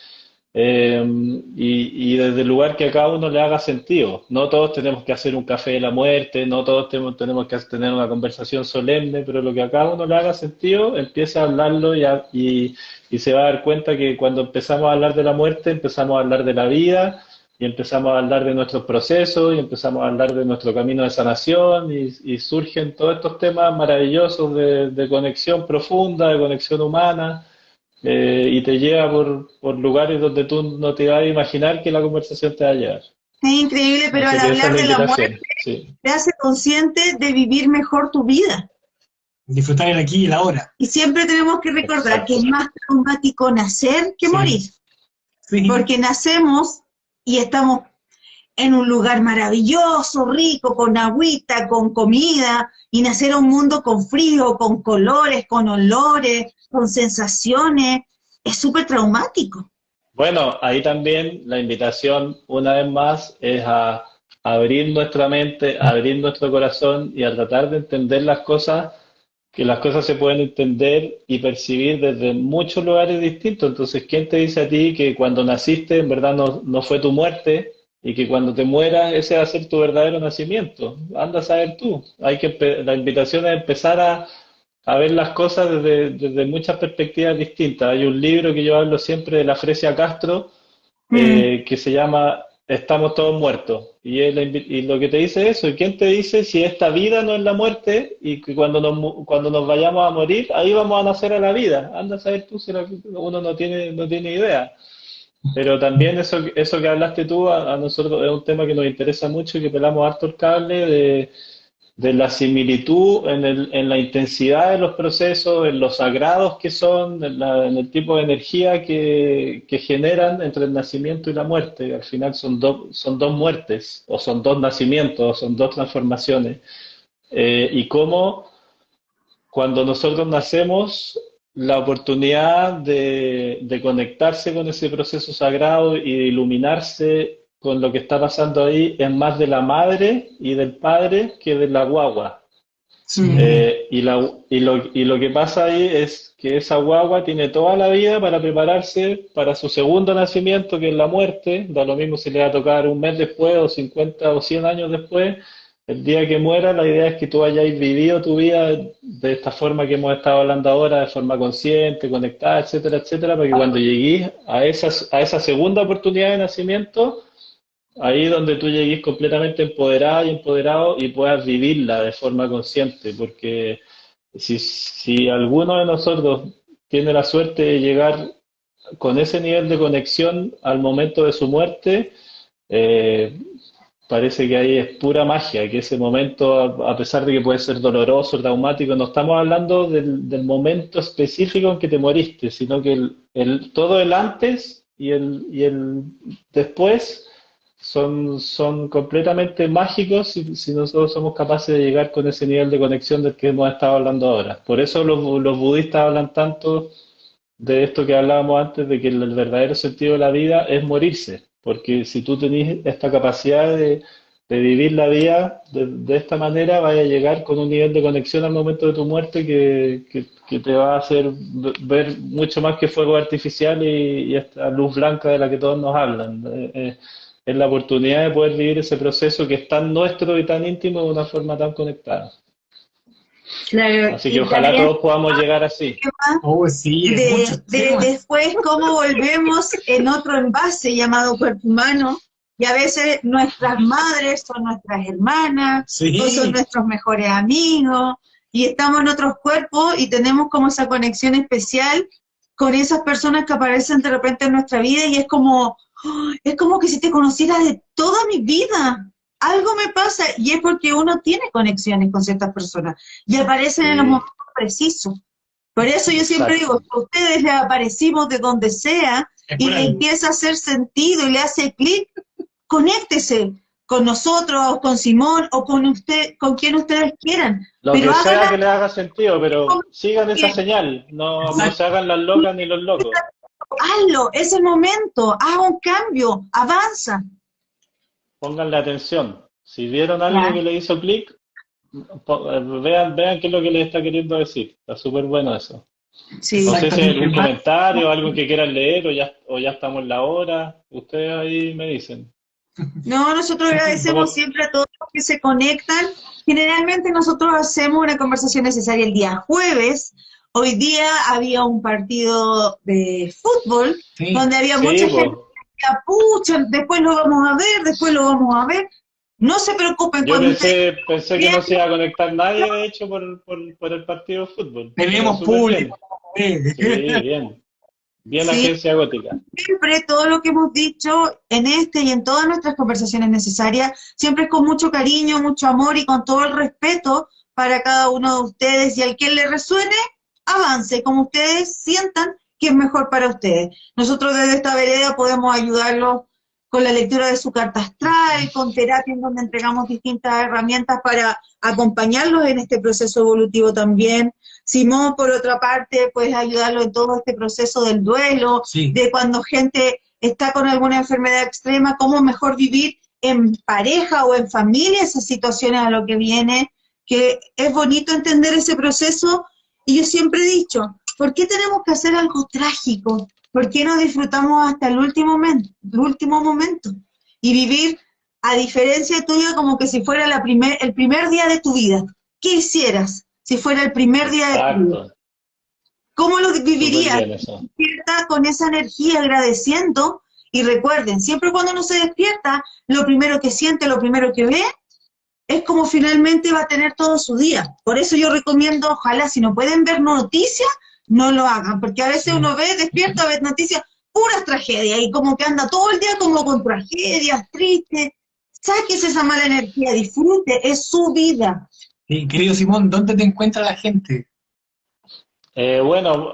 y desde el lugar que a cada uno le haga sentido. No todos tenemos que hacer un café de la muerte, no todos tenemos que tener una conversación solemne, pero lo que a cada uno le haga sentido, empieza a hablarlo, y se va a dar cuenta que cuando empezamos a hablar de la muerte, empezamos a hablar de la vida, y empezamos a hablar de nuestros procesos, y empezamos a hablar de nuestro camino de sanación, y surgen todos estos temas maravillosos de conexión profunda, de conexión humana, y te lleva por lugares donde tú no te vas a imaginar que la conversación te va a llevar. Es increíble, pero al Así que esa es hablar la de la muerte invitación. Sí, te hace consciente de vivir mejor tu vida. Disfrutar el aquí y el ahora. Y siempre tenemos que recordar que exacto. es más traumático nacer que Sí. morir, Sí. porque nacemos y estamos en un lugar maravilloso, rico, con agüita, con comida, y nacer a un mundo con frío, con colores, con olores, con sensaciones, es súper traumático. Bueno, ahí también la invitación, una vez más, es a abrir nuestra mente, a abrir nuestro corazón, y a tratar de entender las cosas, que las cosas se pueden entender y percibir desde muchos lugares distintos. Entonces, ¿quién te dice a ti que cuando naciste en verdad no fue tu muerte, y que cuando te mueras ese va a ser tu verdadero nacimiento? Anda a saber tú. La invitación es empezar a ver las cosas desde muchas perspectivas distintas. Hay un libro que yo hablo siempre de la Fresia Castro, que se llama Estamos todos muertos. Y lo que te dice es eso: ¿y quién te dice si esta vida no es la muerte, y que cuando nos vayamos a morir, ahí vamos a nacer a la vida? Anda a saber tú, si uno no tiene idea. Pero también eso que hablaste tú, a nosotros es un tema que nos interesa mucho, y que pelamos harto el cable de la similitud en la intensidad de los procesos, en los sagrados que son, en el tipo de energía que generan entre el nacimiento y la muerte. Al final son dos muertes, o son dos nacimientos, o son dos transformaciones. y cómo cuando nosotros nacemos, la oportunidad de conectarse con ese proceso sagrado y de iluminarse con lo que está pasando ahí es más de la madre y del padre que de la guagua. Sí. Y lo que pasa ahí es que esa guagua tiene toda la vida para prepararse para su segundo nacimiento, que es la muerte. Da lo mismo si le va a tocar un mes después, o 50 o 100 años después. El día que muera, la idea es que tú hayas vivido tu vida de esta forma que hemos estado hablando ahora, de forma consciente, conectada, etcétera, etcétera, para que cuando llegues a esa segunda oportunidad de nacimiento, ahí es donde tú llegues completamente empoderada y empoderado y puedas vivirla de forma consciente, porque si alguno de nosotros tiene la suerte de llegar con ese nivel de conexión al momento de su muerte, parece que ahí es pura magia, que ese momento, a pesar de que puede ser doloroso, traumático, no estamos hablando del momento específico en que te moriste, sino que todo el antes y el después son completamente mágicos si nosotros somos capaces de llegar con ese nivel de conexión del que hemos estado hablando ahora. Por eso los budistas hablan tanto de esto que hablábamos antes, de que el verdadero sentido de la vida es morirse, porque si tú tenés esta capacidad de vivir la vida de esta manera, vas a llegar con un nivel de conexión al momento de tu muerte que te va a hacer ver mucho más que fuego artificial y esta luz blanca de la que todos nos hablan. Es la oportunidad de poder vivir ese proceso que es tan nuestro y tan íntimo de una forma tan conectada. Claro, Así que y ojalá también todos podamos llegar así. Oh, sí, es muchos temas. después cómo volvemos en otro envase llamado cuerpo humano, y a veces nuestras madres son nuestras hermanas, Sí. o son nuestros mejores amigos, y estamos en otros cuerpos y tenemos como esa conexión especial con esas personas que aparecen de repente en nuestra vida, y es como que si te conociera de toda mi vida. Algo me pasa, y es porque uno tiene conexiones con ciertas personas, y aparecen en los Sí. momentos precisos. Por eso yo siempre Exacto. digo, si a ustedes les aparecimos de donde sea, Es y por le algo. empieza a hacer sentido y le hace clic, conéctese con nosotros, o con Simón, o con usted, con quien ustedes quieran. Lo Pero que sea que háganlo, le haga sentido, pero sigan esa señal, no se hagan las locas ni los locos. hazlo, es el momento, haz un cambio, avanza. Pónganle atención. Si vieron algo Ya. que le hizo clic, vean qué es lo que le está queriendo decir. Está súper bueno eso. Sí. No sé si hay Exactamente. algún comentario, algo que quieran leer o ya estamos en la hora. Ustedes ahí me dicen. No, nosotros agradecemos siempre a todos los que se conectan. Generalmente nosotros hacemos una conversación necesaria el día jueves. Hoy día había un partido de fútbol Sí. donde había Sí, mucha po. gente que decía, pucha, después lo vamos a ver, después lo vamos a ver. No se preocupen Yo cuando ustedes... pensé que no se iba a conectar nadie, de hecho, por el partido de fútbol. Tenemos Súper público. bien. Sí, bien. Bien Sí. Agencia Gótica. Siempre todo lo que hemos dicho en este y en todas nuestras conversaciones necesarias, siempre es con mucho cariño, mucho amor y con todo el respeto para cada uno de ustedes, y al que le resuene, avance como ustedes sientan que es mejor para ustedes. Nosotros desde esta vereda podemos ayudarlos con la lectura de su carta astral, con terapia en donde entregamos distintas herramientas para acompañarlos en este proceso evolutivo también. Simón, por otra parte, puedes ayudarlo en todo este proceso del duelo, Sí. de cuando gente está con alguna enfermedad extrema, cómo mejor vivir en pareja o en familia esas situaciones a lo que viene, que es bonito entender ese proceso. Y yo siempre he dicho, ¿por qué tenemos que hacer algo trágico? ¿Por qué no disfrutamos hasta el último momento? Y vivir, a diferencia tuya, como que si fuera el primer día de tu vida. ¿Qué hicieras si fuera el primer día de tu vida? Exacto. ¿Cómo lo Súper vivirías? bien eso. Despierta con esa energía, agradeciendo, y recuerden, siempre cuando uno se despierta, lo primero que siente, lo primero que ve, es como finalmente va a tener todo su día. Por eso yo recomiendo, ojalá, si no pueden ver noticias, no lo hagan, porque a veces uno ve, despierta, ve noticias, puras tragedias, y como que anda todo el día como con tragedias, triste. Sáquese esa mala energía, disfrute, es su vida. Sí, querido Simón, ¿dónde te encuentra la gente? Bueno,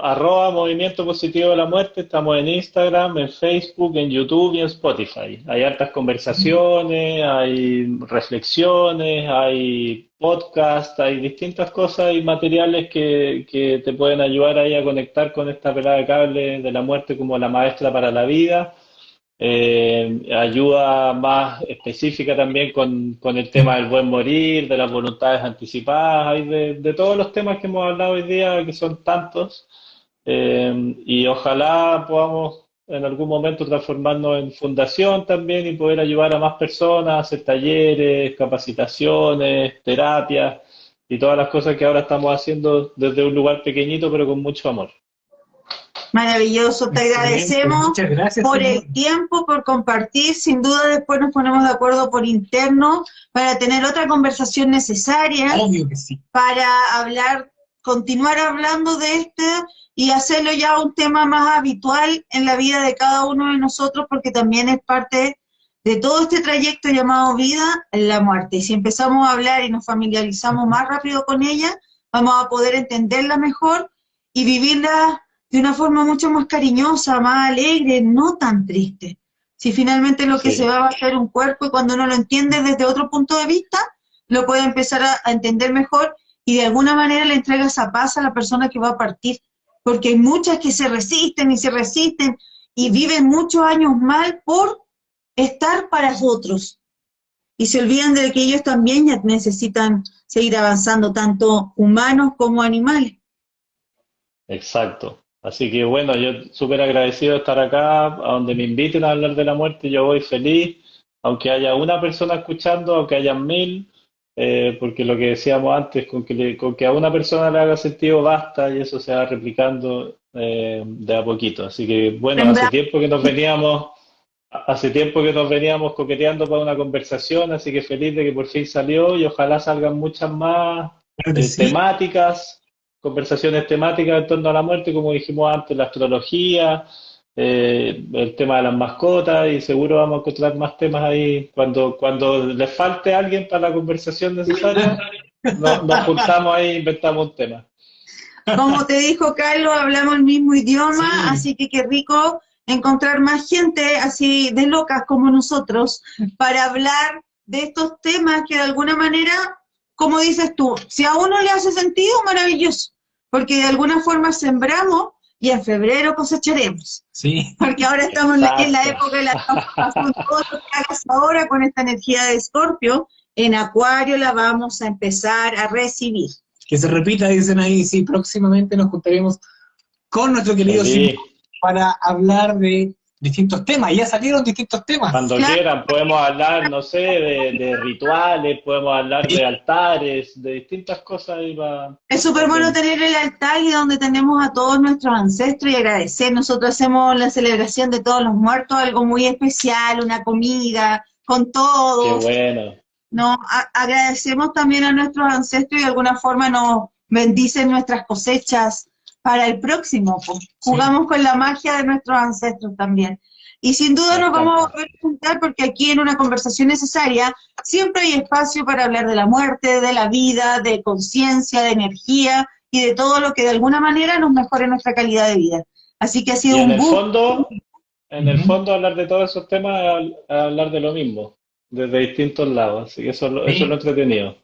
@Movimiento Positivo de la Muerte, estamos en Instagram, en Facebook, en YouTube y en Spotify. Hay hartas conversaciones, hay reflexiones, hay podcasts, hay distintas cosas y materiales que te pueden ayudar ahí a conectar con esta pelada de cable de la muerte como la maestra para la vida. Ayuda más específica también con el tema del buen morir, de las voluntades anticipadas, hay de todos los temas que hemos hablado hoy día, que son tantos, y ojalá podamos en algún momento transformarnos en fundación también y poder ayudar a más personas, hacer talleres, capacitaciones, terapias y todas las cosas que ahora estamos haciendo desde un lugar pequeñito pero con mucho amor. Maravilloso, te Excelente, agradecemos muchas gracias, por el Simón. tiempo, por compartir. Sin duda después nos ponemos de acuerdo por interno para tener otra conversación necesaria, Obvio que sí. para hablar, continuar hablando de este y hacerlo ya un tema más habitual en la vida de cada uno de nosotros, porque también es parte de todo este trayecto llamado vida, la muerte. Y si empezamos a hablar y nos familiarizamos más rápido con ella, vamos a poder entenderla mejor y vivirla de una forma mucho más cariñosa, más alegre, no tan triste. Si finalmente lo que se Sí, va a ser un cuerpo y cuando uno lo entiende desde otro punto de vista, lo puede empezar a entender mejor y de alguna manera le entrega esa paz a la persona que va a partir. Porque hay muchas que se resisten y viven muchos años mal por estar para otros. Y se olvidan de que ellos también ya necesitan seguir avanzando, tanto humanos como animales. exacto. Así que bueno, yo súper agradecido de estar acá, a donde me inviten a hablar de la muerte, yo voy feliz, aunque haya una persona escuchando, aunque hayan 1000, porque lo que decíamos antes, con que a una persona le haga sentido basta y eso se va replicando de a poquito. Así que bueno, Sembrar. hace tiempo que nos veníamos coqueteando para una conversación, así que feliz de que por fin salió y ojalá salgan muchas más Claro que sí. temáticas, conversaciones temáticas en torno a la muerte, como dijimos antes, la astrología, el tema de las mascotas y seguro vamos a encontrar más temas ahí. Cuando les falte alguien para la conversación necesaria, nos juntamos ahí e inventamos un tema. Como te dijo Carlos, hablamos el mismo idioma, Sí, así que qué rico encontrar más gente así de locas como nosotros para hablar de estos temas que de alguna manera, como dices tú, si a uno le hace sentido, maravilloso, porque de alguna forma sembramos y en febrero cosecharemos, sí. porque ahora estamos en la Exacto. época de la transformación, todo lo que hagas ahora con esta energía de Escorpio, en Acuario la vamos a empezar a recibir. Que se repita, dicen ahí, sí, próximamente nos juntaremos con nuestro querido Simón Feliz. para hablar de distintos temas. Ya salieron distintos temas. Cuando Claro, quieran, podemos hablar, no sé, de rituales, podemos hablar Sí, de altares, de distintas cosas ahí es súper bueno también. tener el altar y donde tenemos a todos nuestros ancestros y agradecer. Nosotros hacemos la celebración de todos los muertos, algo muy especial, una comida con Qué todos, bueno. ¿no? Agradecemos también a nuestros ancestros y de alguna forma nos bendicen nuestras cosechas para el próximo, pues. sí, Jugamos con la magia de nuestros ancestros también. Y sin duda Me nos vamos a encanta. volver a juntar porque aquí en una conversación necesaria siempre hay espacio para hablar de la muerte, de la vida, de conciencia, de energía y de todo lo que de alguna manera nos mejore nuestra calidad de vida. Así que ha Y sido un gusto. en el ujú, fondo hablar de todos esos temas es hablar de lo mismo, desde distintos lados. Así que eso es lo sí, entretenido.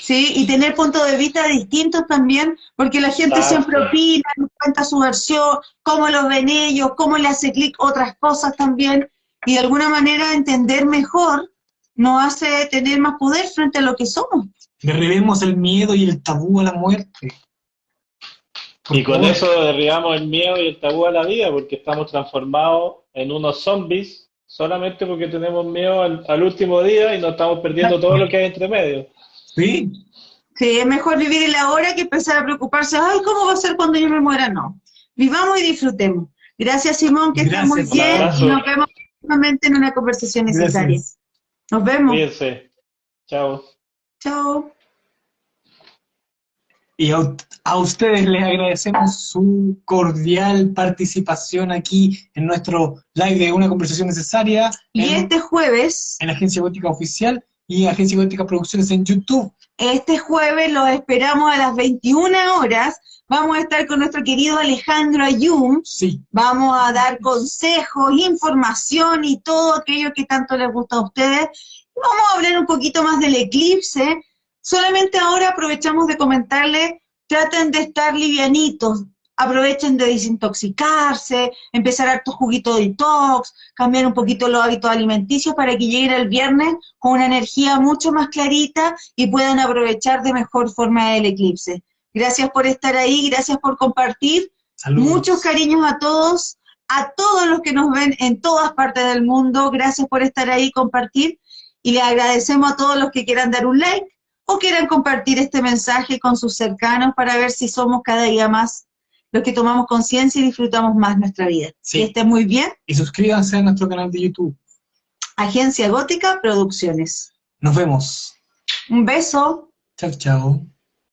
Sí, y tener puntos de vista distintos también, porque la gente siempre Exacto. opina, nos cuenta su versión, cómo lo ven ellos, cómo le hace clic otras cosas también, y de alguna manera entender mejor nos hace tener más poder frente a lo que somos. derribemos el miedo y el tabú a la muerte, por Y con favor. eso derribamos el miedo y el tabú a la vida, porque estamos transformados en unos zombies solamente porque tenemos miedo al último día y nos estamos perdiendo todo lo que hay entre medio. Sí, Sí, es mejor vivir el ahora que empezar a preocuparse, ay, ¿cómo va a ser cuando yo me muera? No. Vivamos y disfrutemos. Gracias, Simón, que estés muy gracias, Un bien y Simón. nos abrazo. vemos nuevamente en una conversación necesaria. Gracias. Nos vemos. Cuídense. Chao. Chao. Y a ustedes les agradecemos su cordial participación aquí en nuestro live de Una Conversación Necesaria Y este jueves en Agencia Gótica Oficial. y Agencia Gótica Producciones en YouTube. Este jueves los esperamos a las 21 horas. Vamos a estar con nuestro querido Alejandro Ayum. Sí. Vamos a dar consejos, información y todo aquello que tanto les gusta a ustedes. Vamos a hablar un poquito más del eclipse. Solamente ahora aprovechamos de comentarles, traten de estar livianitos, aprovechen de desintoxicarse, empezar harto juguito de detox, cambiar un poquito los hábitos alimenticios para que lleguen el viernes con una energía mucho más clarita y puedan aprovechar de mejor forma el eclipse. Gracias por estar ahí, gracias por compartir. Saludos. Muchos cariños a todos los que nos ven en todas partes del mundo. Gracias por estar ahí, compartir. Y le agradecemos a todos los que quieran dar un like o quieran compartir este mensaje con sus cercanos para ver si somos cada día más los que tomamos conciencia y disfrutamos más nuestra vida. Sí. Que estén muy bien. Y suscríbanse a nuestro canal de YouTube. Agencia Gótica Producciones. Nos vemos. Un beso. Chao, chao.